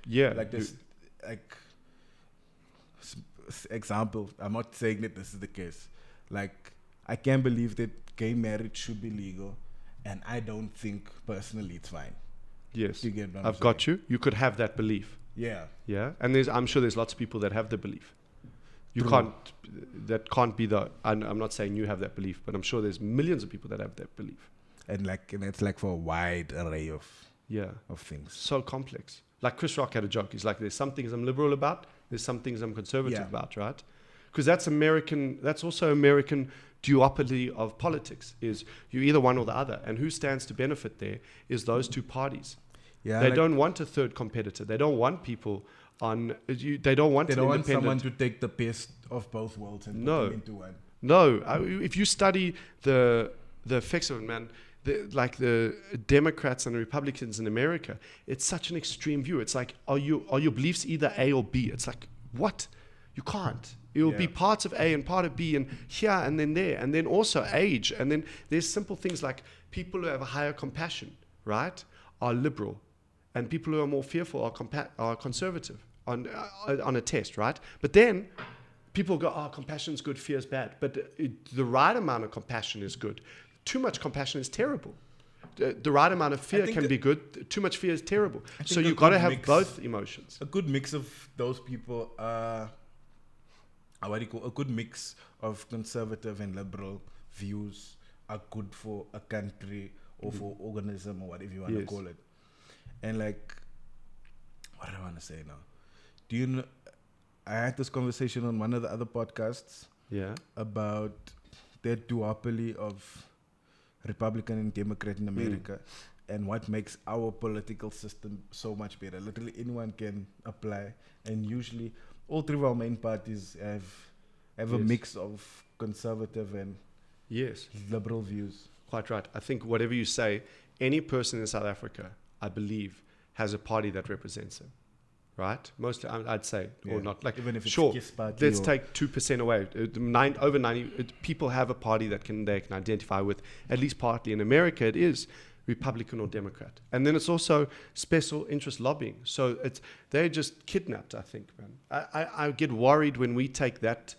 Speaker 2: Yeah.
Speaker 1: Like this, like example. I'm not saying that this is the case. Like I can't believe that gay marriage should be legal, and I don't think personally it's fine.
Speaker 2: Yes.
Speaker 1: You get what I'm
Speaker 2: I've got you. You could have that belief.
Speaker 1: Yeah.
Speaker 2: Yeah. And I'm sure there's lots of people that have the belief. You
Speaker 1: True.
Speaker 2: that can't be I'm not saying you have that belief, but I'm sure there's millions of people that have that belief.
Speaker 1: And it's like for a wide array of
Speaker 2: Yeah.
Speaker 1: things.
Speaker 2: So complex. Like Chris Rock had a joke. He's like, there's some things I'm liberal about. There's some things I'm conservative
Speaker 1: Yeah.
Speaker 2: about, right? Because that's also American duopoly of politics is you either one or the other. And who stands to benefit there is those two parties.
Speaker 1: Yeah.
Speaker 2: They don't want a third competitor. They don't want people they don't want
Speaker 1: They
Speaker 2: an
Speaker 1: don't want
Speaker 2: independent.
Speaker 1: someone to take the best of both worlds and
Speaker 2: No.
Speaker 1: put them into one.
Speaker 2: No, if you study the effects of it, man, like the Democrats and the Republicans in America, it's such an extreme view. It's like, are your beliefs either A or B? It's like, what? You can't. It will be
Speaker 1: Yeah.
Speaker 2: parts of A and part of B, and here and then there, and then also age, and then there's simple things like people who have a higher compassion, right, are liberal, and people who are more fearful are conservative on a test, right? But then people go, oh, compassion's good, fear's bad. But the right amount of compassion is good. Too much compassion is terrible. The right amount of fear can be good. Too much fear is terrible. So
Speaker 1: think a
Speaker 2: you've got to
Speaker 1: good
Speaker 2: have
Speaker 1: mix-
Speaker 2: both emotions.
Speaker 1: A good mix of those people are what do you call a good mix of conservative and liberal views are good for a country or for organism or whatever you want to
Speaker 2: Yes.
Speaker 1: call it. And like, what do I want to say now? Do you know? I had this conversation on one of the other podcasts
Speaker 2: Yeah.
Speaker 1: about that duopoly of Republican and Democrat in America and what makes our political system so much better. Literally anyone can apply, and usually all three of our main parties have a
Speaker 2: Yes.
Speaker 1: mix of conservative and
Speaker 2: Yes.
Speaker 1: liberal views.
Speaker 2: Quite right. I think whatever you say, any person in South Africa, I believe, has a party that represents them. Right? Mostly, I'd say, or
Speaker 1: Yeah.
Speaker 2: not. Like,
Speaker 1: Even if it's
Speaker 2: sure,
Speaker 1: Kiss Party
Speaker 2: let's
Speaker 1: or-
Speaker 2: take 2% away. Over 90 people have a party that they can identify with, at least partly. In America, it is Republican or Democrat. And then it's also special interest lobbying. So they're just kidnapped, I think, man. I get worried when we take that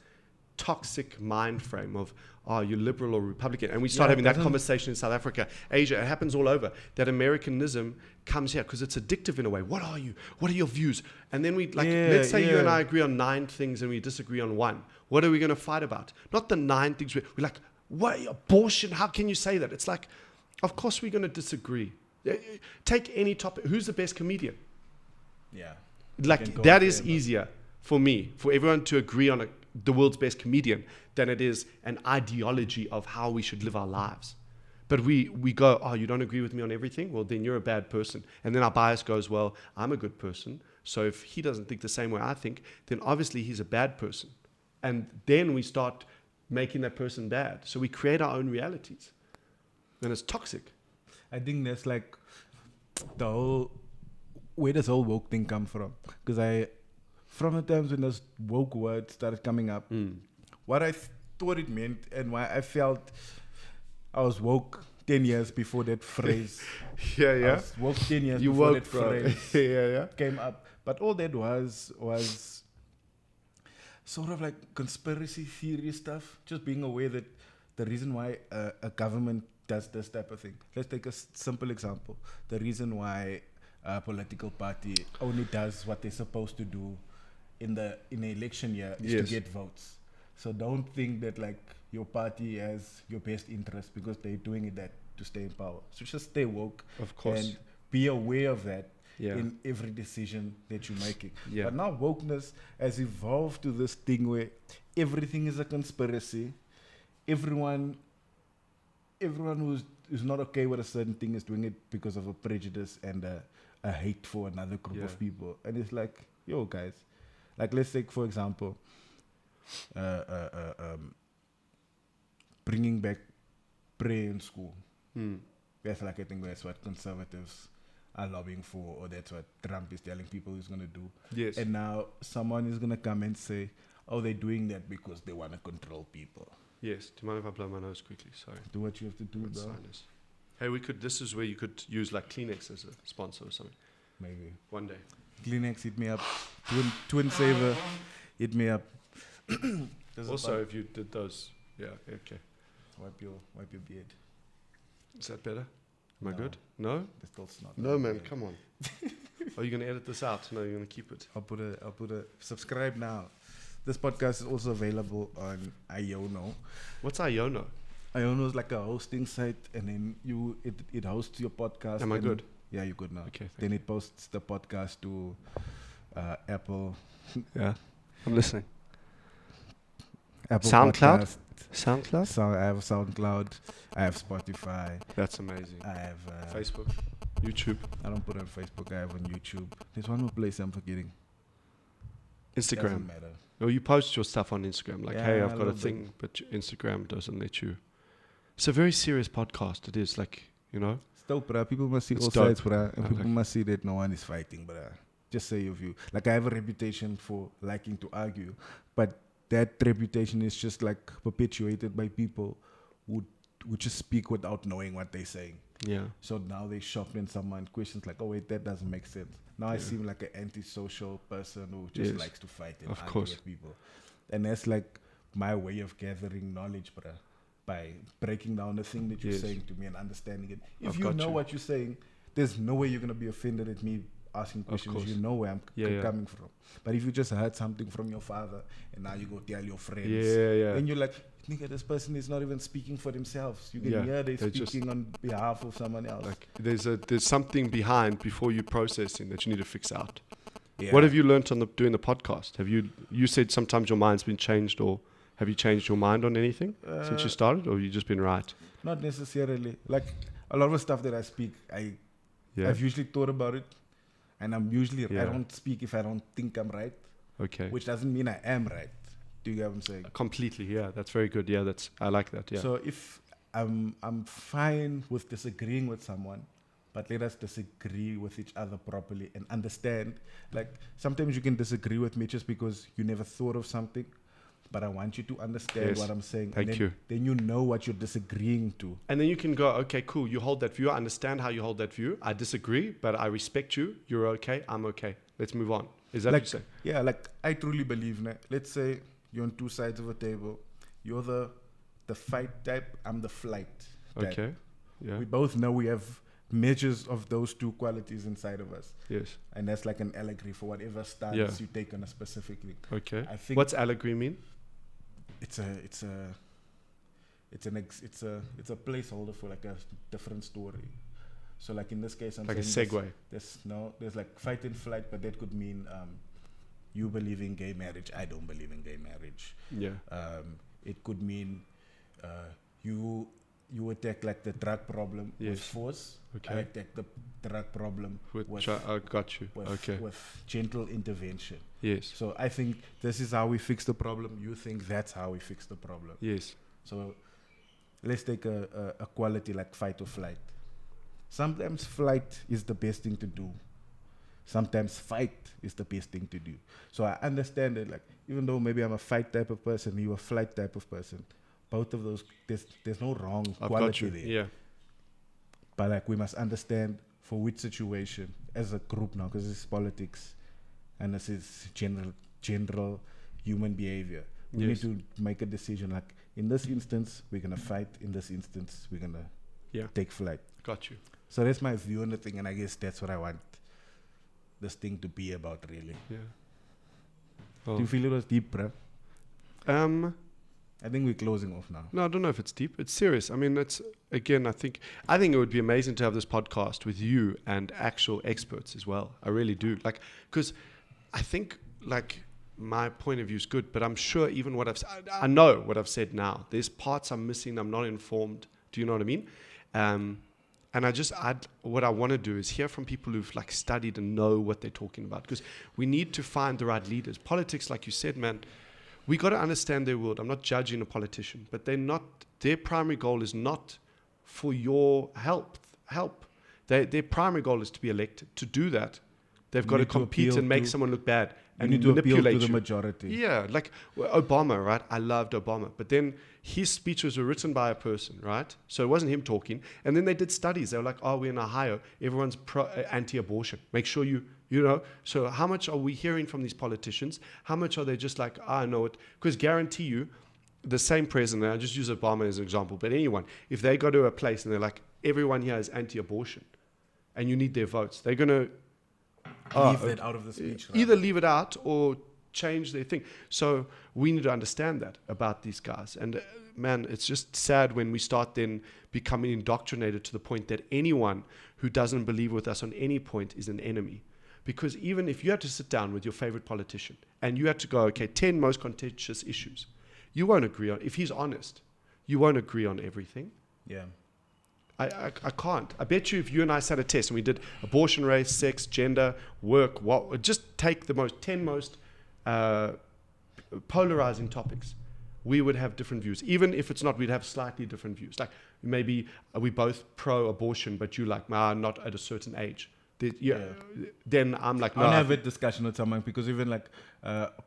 Speaker 2: toxic mind frame of, oh, you're liberal or Republican. And we start
Speaker 1: Yeah,
Speaker 2: having that
Speaker 1: doesn't-
Speaker 2: conversation in South Africa, Asia. It happens all over. That Americanism comes here because it's addictive in a way. What are you? What are your views? And then let's say you and I agree on 9 things and we disagree on 1. What are we going to fight about? Not the 9 things. We're like, what? Abortion? How can you say that? It's like, of course we're going to disagree. Take any topic. Who's the best comedian?
Speaker 1: Yeah.
Speaker 2: Like,
Speaker 1: can go
Speaker 2: that
Speaker 1: with
Speaker 2: is
Speaker 1: whatever.
Speaker 2: easier for me, for everyone to agree on the world's best comedian than it is an ideology of how we should live our lives. But we go, oh, you don't agree with me on everything? Well, then you're a bad person. And then our bias goes, well, I'm a good person, So if he doesn't think the same way I think, then obviously he's a bad person. And then we start making that person bad. So we create our own realities. And it's toxic.
Speaker 1: I think that's like where does whole woke thing come from? Because from the times when those woke words started coming up, what I thought it meant and why I felt I was woke 10 years before that phrase.
Speaker 2: Yeah.
Speaker 1: I was woke 10 years
Speaker 2: You
Speaker 1: before
Speaker 2: woke,
Speaker 1: that phrase
Speaker 2: yeah.
Speaker 1: came up. But all that was sort of like conspiracy theory stuff. Just being aware that the reason why a government does this type of thing. Let's take a simple example. The reason why a political party only does what they're supposed to do in the election year is to get votes. So don't think that like your party has your best interest because they're doing it that to stay in power. So just stay woke,
Speaker 2: of course,
Speaker 1: and be aware of that in every decision that you're making. But now wokeness has evolved to this thing where everything is a conspiracy. Everyone who's not okay with a certain thing is doing it because of a prejudice and a hate for another group of people. And it's like, yo, guys, like let's take for example, bringing back prayer in school. That's like I think that's what conservatives are lobbying for, or that's what Trump is telling people he's going to do.
Speaker 2: Yes.
Speaker 1: And now someone is going to come and say, oh, they're doing that because they want to control people.
Speaker 2: Yes. Do you mind if I blow my nose quickly? Sorry.
Speaker 1: Do what you have to do, bro.
Speaker 2: Sinus. Hey, this is where you could use like Kleenex as a sponsor or something.
Speaker 1: Maybe.
Speaker 2: One day.
Speaker 1: Kleenex, hit me up. Twin Saver, hit me up.
Speaker 2: Also, if you did those, okay.
Speaker 1: Wipe your beard.
Speaker 2: Is that better? Am I
Speaker 1: No.
Speaker 2: good? No?
Speaker 1: That's still snot.
Speaker 2: No, man, come on. Are you going to edit this out? No, you're going to keep it.
Speaker 1: I'll put a subscribe now. This podcast is also available on Iono.
Speaker 2: What's Iono?
Speaker 1: Iono is like a hosting site, and then it hosts your podcast.
Speaker 2: Am I good?
Speaker 1: Yeah, you're good now.
Speaker 2: Okay.
Speaker 1: Then it posts the podcast to Apple.
Speaker 2: Yeah. I'm listening.
Speaker 1: Apple
Speaker 2: SoundCloud?
Speaker 1: Podcast.
Speaker 2: SoundCloud?
Speaker 1: I have SoundCloud. I have Spotify.
Speaker 2: That's amazing.
Speaker 1: I have
Speaker 2: Facebook. YouTube.
Speaker 1: I don't put it on Facebook. I have on YouTube. There's one more place I'm forgetting.
Speaker 2: Instagram.
Speaker 1: Doesn't matter.
Speaker 2: Oh, you post your stuff on Instagram. Like, hey,
Speaker 1: Yeah,
Speaker 2: I've got a
Speaker 1: little
Speaker 2: thing, but Instagram doesn't let you. It's a very serious podcast. It is like,
Speaker 1: Still, bruh, people must see
Speaker 2: It's
Speaker 1: all
Speaker 2: dope.
Speaker 1: sides, bruh. And
Speaker 2: I
Speaker 1: people
Speaker 2: like
Speaker 1: must see that no one is fighting, bruh. Just say your view. Like, I have a reputation for liking to argue, but that reputation is just like perpetuated by people who just speak without knowing what they're saying.
Speaker 2: Yeah.
Speaker 1: So now they shocked when someone questions like, oh wait, that doesn't make sense. Now I seem like an antisocial person who just likes to fight and
Speaker 2: Of
Speaker 1: argue
Speaker 2: course.
Speaker 1: with people. And that's like my way of gathering knowledge, bruh, by breaking down the thing that you're saying to me and understanding it. If you know what you're saying, there's no way you're going to be offended at me asking questions.
Speaker 2: course.
Speaker 1: You know where I'm coming from. But if you just heard something from your father and now you go tell your friends, then you're like, nigga, this person is not even speaking for themselves. You can hear they're speaking on behalf of someone else.
Speaker 2: Like there's something behind before you processing that you need to fix out.
Speaker 1: Yeah.
Speaker 2: What have you learnt on doing the podcast? Have you said sometimes your mind's been changed, or have you changed your mind on anything since you started, or have you just been right?
Speaker 1: Not necessarily. Like a lot of stuff that I speak, I've usually thought about it, and I don't speak if I don't think I'm right.
Speaker 2: Okay.
Speaker 1: Which doesn't mean I am right. Do you get what I'm saying?
Speaker 2: Completely. Yeah, that's very good. Yeah, I like that. Yeah.
Speaker 1: So if I'm fine with disagreeing with someone, but let us disagree with each other properly and understand. Like sometimes you can disagree with me just because you never thought of something, but I want you to understand what I'm saying.
Speaker 2: Thank you.
Speaker 1: Then you know what you're disagreeing to.
Speaker 2: And then you can go, okay, cool. You hold that view. I understand how you hold that view. I disagree, but I respect you. You're okay. I'm okay. Let's move on. Is that what you're saying?
Speaker 1: Yeah, like I truly believe. Let's say you're on two sides of a table. You're the fight type. I'm the flight type.
Speaker 2: Okay. Yeah.
Speaker 1: We both know we have measures of those two qualities inside of us.
Speaker 2: Yes.
Speaker 1: And that's like an allegory for whatever stance you take on a specific thing.
Speaker 2: Okay.
Speaker 1: I think
Speaker 2: what's allegory mean?
Speaker 1: It's a placeholder for like a different story. So like in this case, I'm
Speaker 2: like a
Speaker 1: saying
Speaker 2: segue.
Speaker 1: There's like fight and flight, but that could mean you believe in gay marriage, I don't believe in gay marriage.
Speaker 2: Yeah.
Speaker 1: It could mean you you attack like the drug problem with
Speaker 2: Yes.
Speaker 1: force.
Speaker 2: Okay.
Speaker 1: I attack the drug problem
Speaker 2: I got you. Okay.
Speaker 1: with gentle intervention.
Speaker 2: Yes.
Speaker 1: So I think this is how we fix the problem. You think that's how we fix the problem.
Speaker 2: Yes.
Speaker 1: So let's take a quality like fight or flight. Sometimes flight is the best thing to do. Sometimes fight is the best thing to do. So I understand that, like, even though maybe I'm a fight type of person, you're a flight type of person, both of those, there's no wrong
Speaker 2: I've got
Speaker 1: quality
Speaker 2: you.
Speaker 1: there.
Speaker 2: Yeah.
Speaker 1: But like we must understand for which situation as a group now, because this is politics and this is general human behavior. We
Speaker 2: Yes.
Speaker 1: need to make a decision like, in this instance, we're going to fight. In this instance, we're going to take flight.
Speaker 2: Got you.
Speaker 1: So that's my view on the thing, and I guess that's what I want this thing to be about, really.
Speaker 2: Yeah.
Speaker 1: Do you feel it was deep, bro? I think we're closing off now.
Speaker 2: No, I don't know if it's deep. It's serious. I mean, it's again. I think it would be amazing to have this podcast with you and actual experts as well. I really do. Like, because I think like my point of view is good, but I'm sure even what I know what I've said now. There's parts I'm missing. I'm not informed. Do you know what I mean? And what I want to do is hear from people who've like studied and know what they're talking about, because we need to find the right leaders. Politics, like you said, man. We got to understand their world. I'm not judging a politician, but their primary goal is not for your help. Their primary goal is to be elected. To do that, they've got to compete and make someone look bad and
Speaker 1: need to appeal
Speaker 2: manipulate
Speaker 1: to the
Speaker 2: you.
Speaker 1: majority.
Speaker 2: Yeah, like Obama, right? I loved Obama, but then his speeches were written by a person, right? So it wasn't him talking. And then they did studies. They were like, "Oh, we're in Ohio. Everyone's anti-abortion. Make sure you know." So how much are we hearing from these politicians? How much are they just like, "I know it"? Because guarantee you, the same president. I just use Obama as an example, but anyone, if they go to a place and they're like, "Everyone here is anti-abortion," and you need their votes, they're gonna
Speaker 1: Leave that out of the speech.
Speaker 2: either leave it out or change their thing. So we need to understand that about these guys. And man, it's just sad when we start then becoming indoctrinated to the point that anyone who doesn't believe with us on any point is an enemy. Because even if you had to sit down with your favorite politician and you had to go, okay, 10 most contentious issues, you won't agree on, if he's honest, you won't agree on everything.
Speaker 1: Yeah.
Speaker 2: I can't. I bet you if you and I sat a test and we did abortion, race, sex, gender, work, just take the 10 most polarizing topics, we would have different views. Even if it's not, we'd have slightly different views. Like maybe we both pro-abortion, but you like, not at a certain age. Then I'm like, no.
Speaker 1: I'll have a discussion with someone, because even like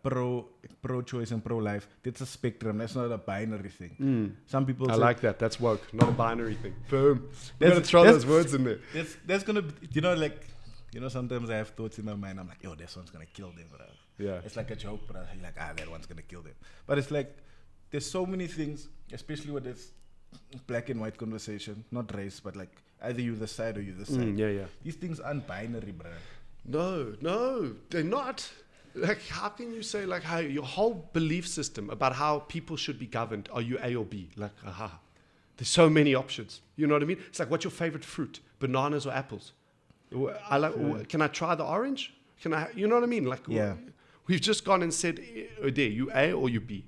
Speaker 1: pro-choice and pro-life, it's a spectrum. That's not a binary thing. Some people
Speaker 2: I
Speaker 1: say,
Speaker 2: like that. That's woke, not a binary thing. Boom. We're going to throw those words in there.
Speaker 1: There's going to be, sometimes I have thoughts in my mind. I'm like, yo, this one's going to kill them, bro.
Speaker 2: Yeah.
Speaker 1: It's like a joke, but I'm like, that one's going to kill them. But it's like, there's so many things, especially with this black and white conversation, not race, but like either you're the side or you're the side.
Speaker 2: Yeah.
Speaker 1: These things aren't binary, bro.
Speaker 2: No, they're not. Like, how can you say like how your whole belief system about how people should be governed, are you A or B? Like, there's so many options. You know what I mean? It's like, what's your favorite fruit? Bananas or apples? Can I try the orange? Can I? You know what I mean? Like,
Speaker 1: yeah.
Speaker 2: We've just gone and said, there, you A or you B?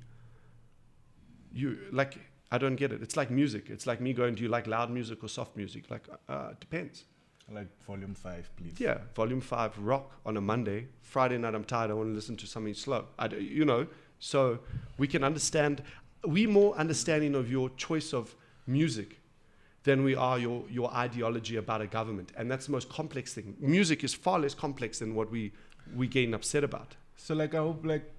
Speaker 2: You like. I don't get it. It's like music. It's like me going, do you like loud music or soft music? Like, it depends.
Speaker 1: I like volume 5, please.
Speaker 2: Yeah, volume 5 rock on a Monday. Friday night, I'm tired. I want to listen to something slow. So we can understand. We're more understanding of your choice of music than we are your ideology about a government. And that's the most complex thing. Music is far less complex than what we getting upset about.
Speaker 1: So like, I hope like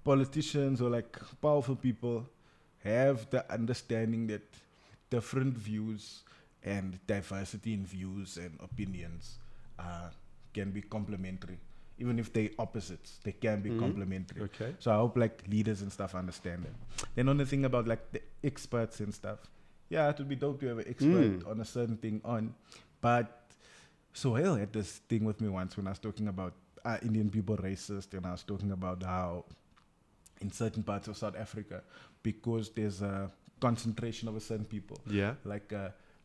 Speaker 1: politicians or like powerful people have the understanding that different views and diversity in views and opinions can be complementary. Even if they're opposites, they can be complementary.
Speaker 2: Okay.
Speaker 1: So I hope like leaders and stuff understand that. Then on the thing about like the experts and stuff, yeah, it would be dope to have an expert on a certain thing on. But Sohail had this thing with me once when I was talking about Indian people racist, and I was talking about how in certain parts of South Africa, because there's a concentration of a certain people.
Speaker 2: Yeah.
Speaker 1: Like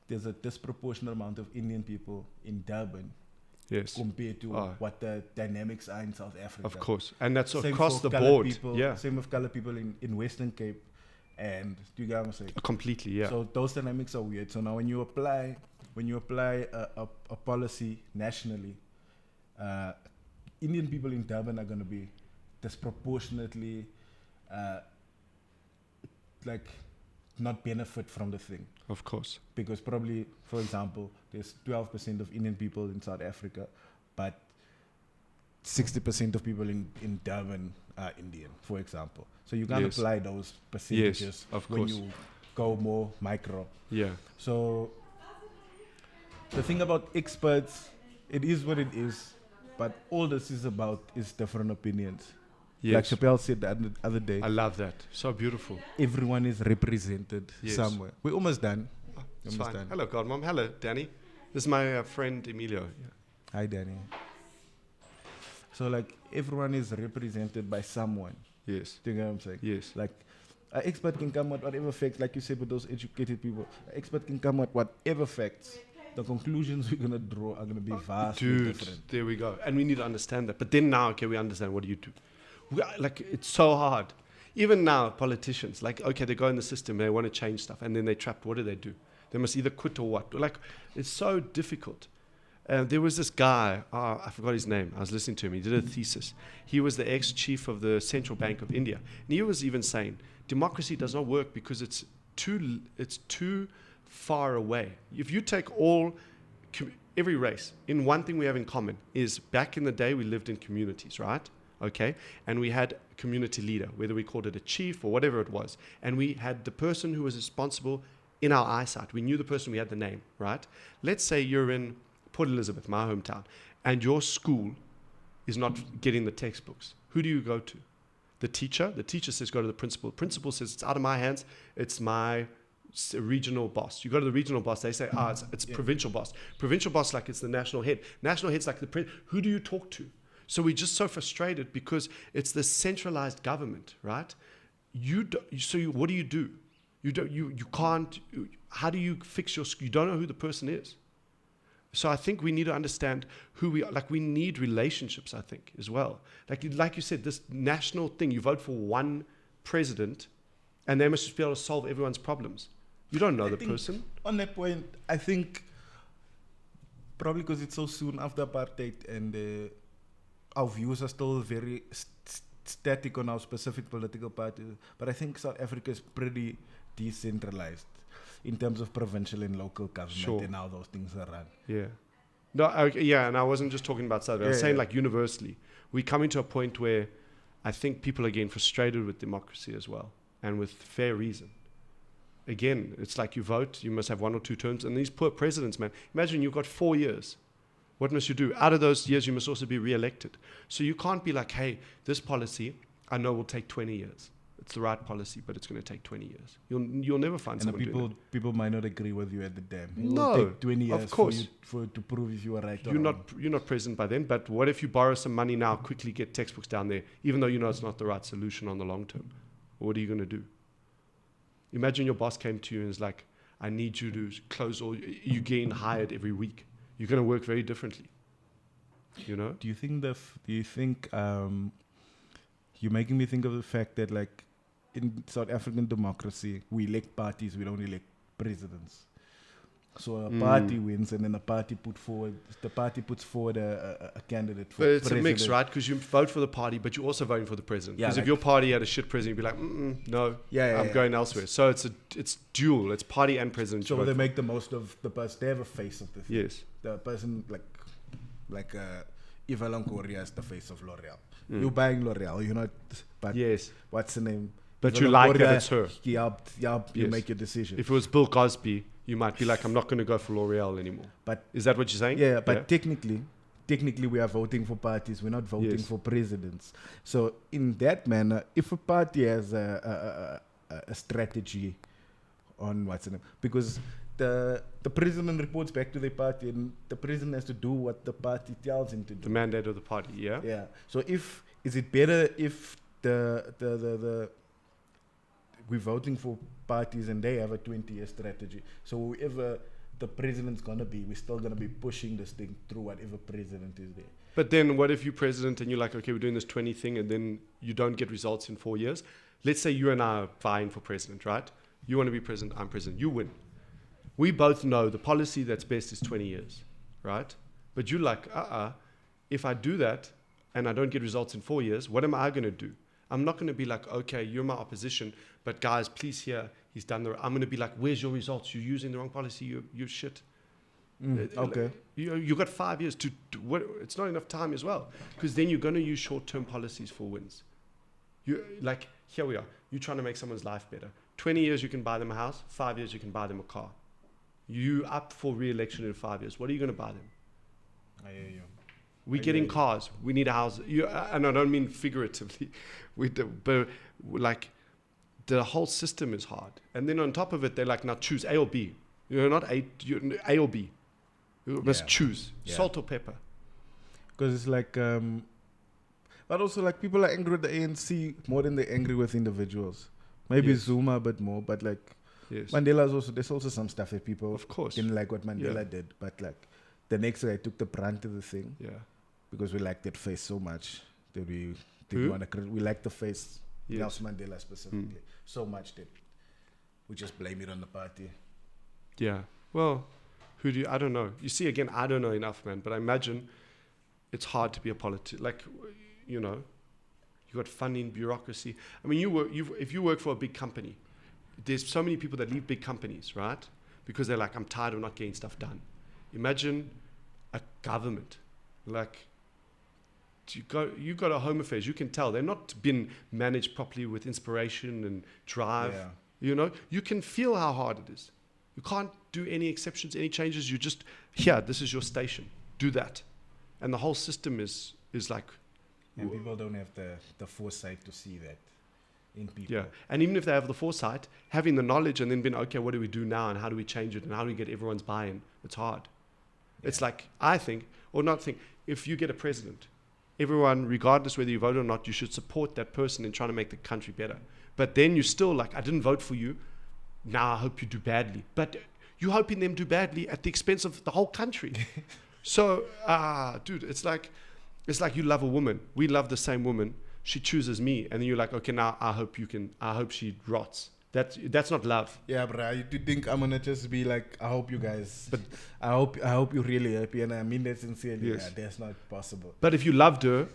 Speaker 1: there's a disproportionate amount of Indian people in Durban.
Speaker 2: Yes.
Speaker 1: Compared to what the dynamics are in South Africa.
Speaker 2: Of course. And that's
Speaker 1: Same
Speaker 2: across
Speaker 1: for
Speaker 2: the
Speaker 1: colored
Speaker 2: board.
Speaker 1: People,
Speaker 2: yeah.
Speaker 1: Same with colored people in Western Cape. And do you get what I'm saying?
Speaker 2: Completely, yeah.
Speaker 1: So those dynamics are weird. So now when you apply a policy nationally, Indian people in Durban are going to be disproportionately like not benefit from the thing.
Speaker 2: Of course.
Speaker 1: Because probably, for example, there's 12% of Indian people in South Africa, but 60% of people in Durban are Indian, for example. So you can't apply those percentages when you go more micro.
Speaker 2: Yeah.
Speaker 1: So the thing about experts, it is what it is, but all this is about is different opinions.
Speaker 2: Yes.
Speaker 1: Like Chappelle said the other day.
Speaker 2: I love that. So beautiful.
Speaker 1: Everyone is represented somewhere. We're almost done.
Speaker 2: It's fine. Hello, Godmom. Hello, Danny. This is my friend Emilio. Yeah.
Speaker 1: Hi, Danny. So, like, everyone is represented by someone.
Speaker 2: Yes.
Speaker 1: Do you get what I'm saying?
Speaker 2: Yes.
Speaker 1: Like, an expert can come with whatever facts, like you said with those educated people. An expert can come with whatever facts. The conclusions we're going to draw are going to be vastly different.
Speaker 2: There we go. And we need to understand that. But then now, okay, we understand. What do you do? Like, it's so hard. Even now, politicians, like, okay, they go in the system, they want to change stuff, and then they're trapped. What do? They must either quit or what? Like, it's so difficult. There was this guy, I forgot his name. I was listening to him. He did a thesis. He was the ex-chief of the Central Bank of India. And he was even saying, democracy does not work because it's too far away. If you take every race, in one thing we have in common is back in the day we lived in communities, right? Okay, and we had a community leader, whether we called it a chief or whatever it was. And we had the person who was responsible in our eyesight. We knew the person, we had the name, right? Let's say you're in Port Elizabeth, my hometown, and your school is not getting the textbooks. Who do you go to? The teacher. The teacher says go to the principal. Principal says it's out of my hands. It's my regional boss. You go to the regional boss. They say, it's provincial boss. Provincial boss, like it's the national head. National head's like who do you talk to? So we're just so frustrated because it's the centralized government, right? What do? You can't. How do you fix you don't know who the person is. So I think we need to understand who we are. Like, we need relationships, I think, as well. Like you said, this national thing, you vote for one president and they must just be able to solve everyone's problems. You don't know the person. On
Speaker 1: that point, I think probably because it's so soon after apartheid and our views are still very static on our specific political parties. But I think South Africa is pretty decentralized in terms of provincial and local government and how those things are run.
Speaker 2: Yeah. No, and I wasn't just talking about South Africa. I was saying like universally. We're coming to a point where I think people are getting frustrated with democracy as well, and with fair reason. Again, it's like you vote, you must have 1 or 2 terms, and these poor presidents, man. Imagine you've got 4 years. What must you do? Out of those years, you must also be re-elected. So you can't be like, hey, this policy, I know will take 20 years. It's the right policy, but it's going to take 20 years. You'll never find someone doing it.
Speaker 1: People might not agree with you at the time.
Speaker 2: It will take
Speaker 1: 20 years
Speaker 2: of course.
Speaker 1: for to prove if you are right or
Speaker 2: wrong. You're not president by then, but what if you borrow some money now, quickly get textbooks down there, even though you know it's not the right solution on the long term? What are you going to do? Imagine your boss came to you and is like, I need you to close all, you getting hired every week. You're going to work very differently. You know?
Speaker 1: Do you think you're making me think of the fact that, like, in South African democracy, we elect parties, we don't elect presidents. So a party wins, and then the party puts forward a candidate for president.
Speaker 2: But it's a mix, right? Because you vote for the party, but you're also voting for the president. Because if your party had a shit president, you'd be like, no, I'm going elsewhere. So it's dual. It's party and president.
Speaker 1: So they make the most of the person. They have a face of the thing.
Speaker 2: Yes.
Speaker 1: The person, like Eva Longoria is the face of L'Oreal. You're buying L'Oreal, you're not. But
Speaker 2: yes.
Speaker 1: What's the name?
Speaker 2: But Eva you Longoria, like that it's her.
Speaker 1: He helped you make your decision.
Speaker 2: If it was Bill Cosby, you might be like, I'm not going to go for L'Oreal anymore. But is that what you're saying?
Speaker 1: Yeah, but technically we are voting for parties. We're not voting for presidents. So in that manner, if a party has a strategy on what's the name, because the president reports back to the party, and the president has to do what the party tells him to do.
Speaker 2: The mandate of the party, yeah.
Speaker 1: Yeah. So is it better if the we're voting for parties and they have a 20-year strategy. So whoever the president's going to be, we're still going to be pushing this thing through whatever president is there.
Speaker 2: But then what if you're president and you're like, okay, we're doing this 20 thing, and then you don't get results in 4 years? let's say you and I are vying for president, right? You want to be president, I'm president, you win. We both know the policy that's best is 20 years, right? But you're like, if I do that and I don't get results in 4 years, what am I going to do? I'm not going to be like, okay, you're my opposition, but guys, please hear, he's done the... I'm going to be like, where's your results? You're using the wrong policy, you're shit.
Speaker 1: Okay.
Speaker 2: You got 5 years to what? It's not enough time as well, because then you're going to use short-term policies for wins. You like, here we are. You're trying to make someone's life better. 20 years you can buy them a house. 5 years you can buy them a car. You up for re-election in 5 years. What are you going to buy them?
Speaker 1: I hear you.
Speaker 2: We're getting cars. We need a house. And I don't mean figuratively. But like, the whole system is hard. And then on top of it, they're like, now choose A or B. You're not A or B. You must choose salt or pepper.
Speaker 1: Because it's like, but also like people are angry with the ANC more than they're angry with individuals. Maybe Zuma a bit more, but like Mandela's also, there's also some stuff that people
Speaker 2: of course
Speaker 1: didn't like what Mandela did. But like the next guy took the brunt of the thing. Yeah. Because we liked that face so much that we didn't want to, we liked the face, Nelson Mandela specifically, so much that we just blame it on the party.
Speaker 2: Yeah. Well, I don't know. You see, again, I don't know enough, man, but I imagine it's hard to be a politician. Like, you know, you got funding, bureaucracy. I mean, if you work for a big company, there's so many people that leave big companies, right? Because they're like, I'm tired of not getting stuff done. Imagine a government, like, you got a Home Affairs, you can tell they're not been managed properly with inspiration and drive. Yeah. You know, you can feel how hard it is. You can't do any exceptions, any changes. You just, here, this is your station. Do that. And the whole system is like...
Speaker 1: And people don't have the foresight to see that in people.
Speaker 2: Yeah. And even if they have the foresight, having the knowledge and then being, okay, what do we do now? And how do we change it? And how do we get everyone's buy-in? It's hard. Yeah. It's like, I think, or not think, if you get a president, everyone, regardless whether you vote or not, you should support that person in trying to make the country better. But then you're still like, I didn't vote for you. Now I hope you do badly. But you're hoping them do badly at the expense of the whole country. So, dude, it's like you love a woman. We love the same woman. She chooses me. And then you're like, okay, now I hope she rots. That's not love.
Speaker 1: Yeah, bro. You think I'm going to just be like, I hope you guys, but I hope you're really happy. And I mean that sincerely. Yes. Yeah, that's not possible.
Speaker 2: But if you loved her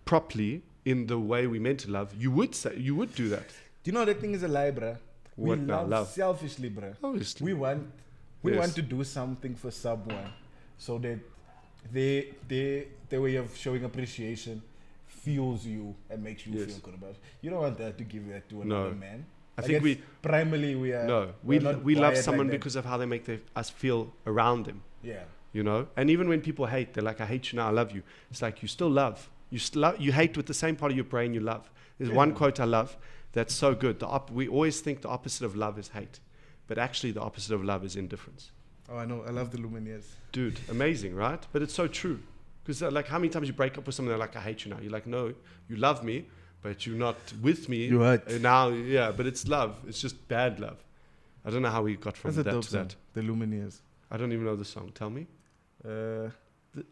Speaker 2: properly in the way we meant to love, you would do that.
Speaker 1: Do you know that thing is a lie, bro? We love selfishly, bro.
Speaker 2: Obviously.
Speaker 1: We want to do something for someone so that their way of showing appreciation fuels you and makes you feel good about it. You don't want that to give that to another man.
Speaker 2: I think we love someone because of how they make us feel around them.
Speaker 1: Yeah.
Speaker 2: You know? And even when people hate, they're like, I hate you now, I love you. It's like you still love. You hate with the same part of your brain you love. There's one quote I love that's so good. We always think the opposite of love is hate. But actually the opposite of love is indifference.
Speaker 1: Oh, I know. I love the Lumineers.
Speaker 2: Dude, amazing, right? But it's so true. Because like how many times you break up with someone, they're like, I hate you now. You're like, no, you love me, but you're not with me.
Speaker 1: You're right.
Speaker 2: Now, yeah, but it's love. It's just bad love. I don't know how we got from that to that.
Speaker 1: The Lumineers.
Speaker 2: I don't even know the song. Tell me.
Speaker 1: The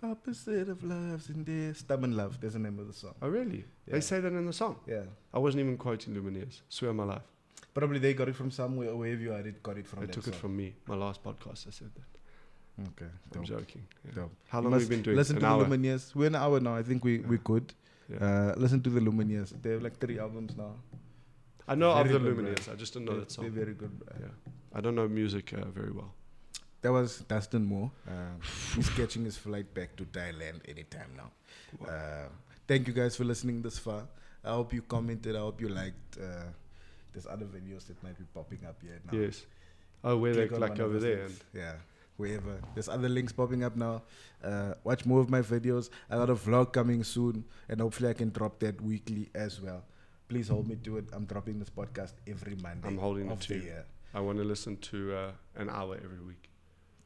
Speaker 1: opposite of love's in there. Stubborn Love. There's the name of the song.
Speaker 2: Oh, really? Yeah. They say that in the song?
Speaker 1: Yeah.
Speaker 2: I wasn't even quoting Lumineers. Swear on my life.
Speaker 1: Probably they got it from somewhere, or wherever you got it from.
Speaker 2: They took it from me. My last podcast, I said that.
Speaker 1: Okay.
Speaker 2: I'm joking. Yeah.
Speaker 1: Dope.
Speaker 2: How long have we been doing?
Speaker 1: Listen to the Lumineers. We're an hour now. I think we could.
Speaker 2: Yeah.
Speaker 1: Listen to the Lumineers. They have like 3 albums now.
Speaker 2: I know of the Lumineers. I just don't know that song.
Speaker 1: They're very good.
Speaker 2: Yeah. I don't know music very well.
Speaker 1: That was Dustin Moore. He's catching his flight back to Thailand anytime now. Wow. Thank you guys for listening this far. I hope you commented. I hope you liked. There's other videos that might be popping up here now.
Speaker 2: Yes. Oh, where they're like over there.
Speaker 1: Yeah, wherever. There's other links popping up now. Watch more of my videos. I got a vlog coming soon, and hopefully I can drop that weekly as well. Please hold me to it. I'm dropping this podcast every Monday.
Speaker 2: I'm holding it to you. I want to listen to an hour every week.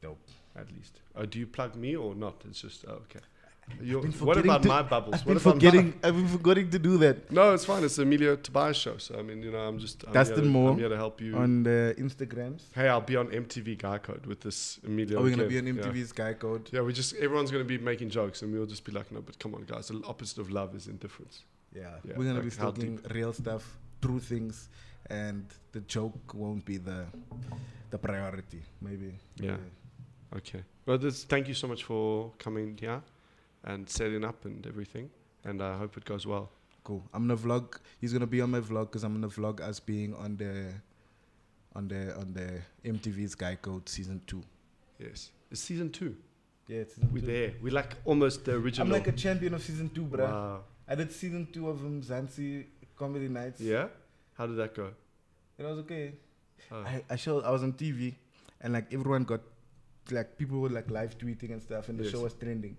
Speaker 1: Dope.
Speaker 2: At least. Do you plug me or not? It's just, okay. What about my bubbles?
Speaker 1: I've been forgetting to do that.
Speaker 2: No, it's fine. It's the Emilio Tobias show. So, I mean, you know, I'm
Speaker 1: Dustin Moore.
Speaker 2: I'm here to help you.
Speaker 1: On the Instagrams.
Speaker 2: Hey, I'll be on MTV Guy Code with this Emilio.
Speaker 1: Oh, we're going to be on MTV's Guy Code.
Speaker 2: Yeah, everyone's going to be making jokes and we'll just be like, no, but come on, guys. The opposite of love is indifference.
Speaker 1: Yeah. We're going to be talking real stuff. through things, and the joke won't be the priority. Maybe.
Speaker 2: Yeah. Okay. Well, thank you so much for coming here and setting up and everything. And I hope it goes well.
Speaker 1: Cool. I'm gonna vlog. He's gonna be on my vlog because I'm gonna vlog us being on the MTV's Guy Code season 2.
Speaker 2: Yes. It's season 2.
Speaker 1: Yeah, it's season
Speaker 2: We're
Speaker 1: 2.
Speaker 2: there. We're like almost the original.
Speaker 1: I'm like a champion of season 2, bruh.
Speaker 2: Wow.
Speaker 1: I did season 2 of Zanzi Comedy Nights.
Speaker 2: Yeah? How did that go?
Speaker 1: It was okay.
Speaker 2: Oh.
Speaker 1: I was on TV, and like everyone got, like people were like live tweeting and stuff, and the
Speaker 2: Yes.
Speaker 1: show was trending.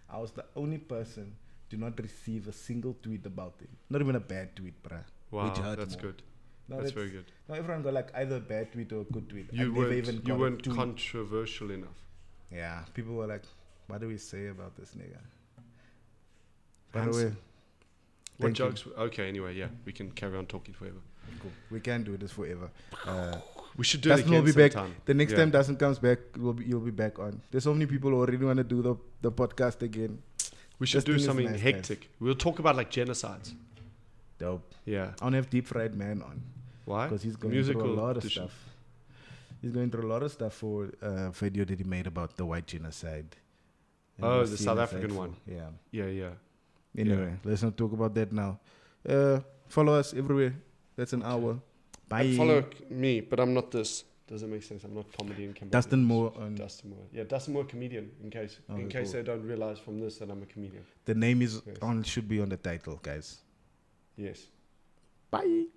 Speaker 1: I was the only person to not receive a single tweet about it. Not even a bad tweet, bruh.
Speaker 2: Wow,
Speaker 1: Which hurt
Speaker 2: that's
Speaker 1: more.
Speaker 2: good.
Speaker 1: No,
Speaker 2: That's very good.
Speaker 1: No, everyone got like either a bad tweet or a good tweet.
Speaker 2: You
Speaker 1: I never even got a
Speaker 2: weren't
Speaker 1: tweet.
Speaker 2: controversial enough.
Speaker 1: Yeah, people were like, what do we say about this nigga? By the
Speaker 2: Handsome.
Speaker 1: way,
Speaker 2: What
Speaker 1: thank you.
Speaker 2: jokes? Okay, anyway, yeah, we can carry on talking forever.
Speaker 1: Cool. We can do this forever.
Speaker 2: We should do
Speaker 1: Dustin
Speaker 2: it
Speaker 1: will
Speaker 2: again
Speaker 1: be back.
Speaker 2: sometime.
Speaker 1: The next
Speaker 2: Yeah.
Speaker 1: time Dustin comes back, you'll be back on. There's so many people who already want to do the podcast again.
Speaker 2: We should do
Speaker 1: Dustin is
Speaker 2: something
Speaker 1: nice,
Speaker 2: hectic. We'll talk about like genocides.
Speaker 1: Dope.
Speaker 2: Yeah.
Speaker 1: I want to have Deep Fried Man on
Speaker 2: Why?
Speaker 1: because he's going
Speaker 2: Musical
Speaker 1: through a lot of
Speaker 2: edition.
Speaker 1: stuff. He's going through a lot of stuff for a video that he made about the white genocide. And
Speaker 2: Oh,
Speaker 1: was
Speaker 2: the
Speaker 1: seen
Speaker 2: South
Speaker 1: as
Speaker 2: African
Speaker 1: hateful.
Speaker 2: one.
Speaker 1: Yeah.
Speaker 2: Yeah, yeah.
Speaker 1: Anyway, let's not talk about that now. Follow us everywhere. That's an hour. Bye.
Speaker 2: Follow me, but I'm not this. Does it make sense? I'm not comedy in Cambodia.
Speaker 1: Dustin Moore on
Speaker 2: Dustin Moore. Yeah, Dustin Moore, comedian. In case
Speaker 1: Okay, cool.
Speaker 2: they don't realize from this that I'm a comedian.
Speaker 1: the name is
Speaker 2: Yes.
Speaker 1: on should be on the title, guys.
Speaker 2: Yes.
Speaker 1: Bye.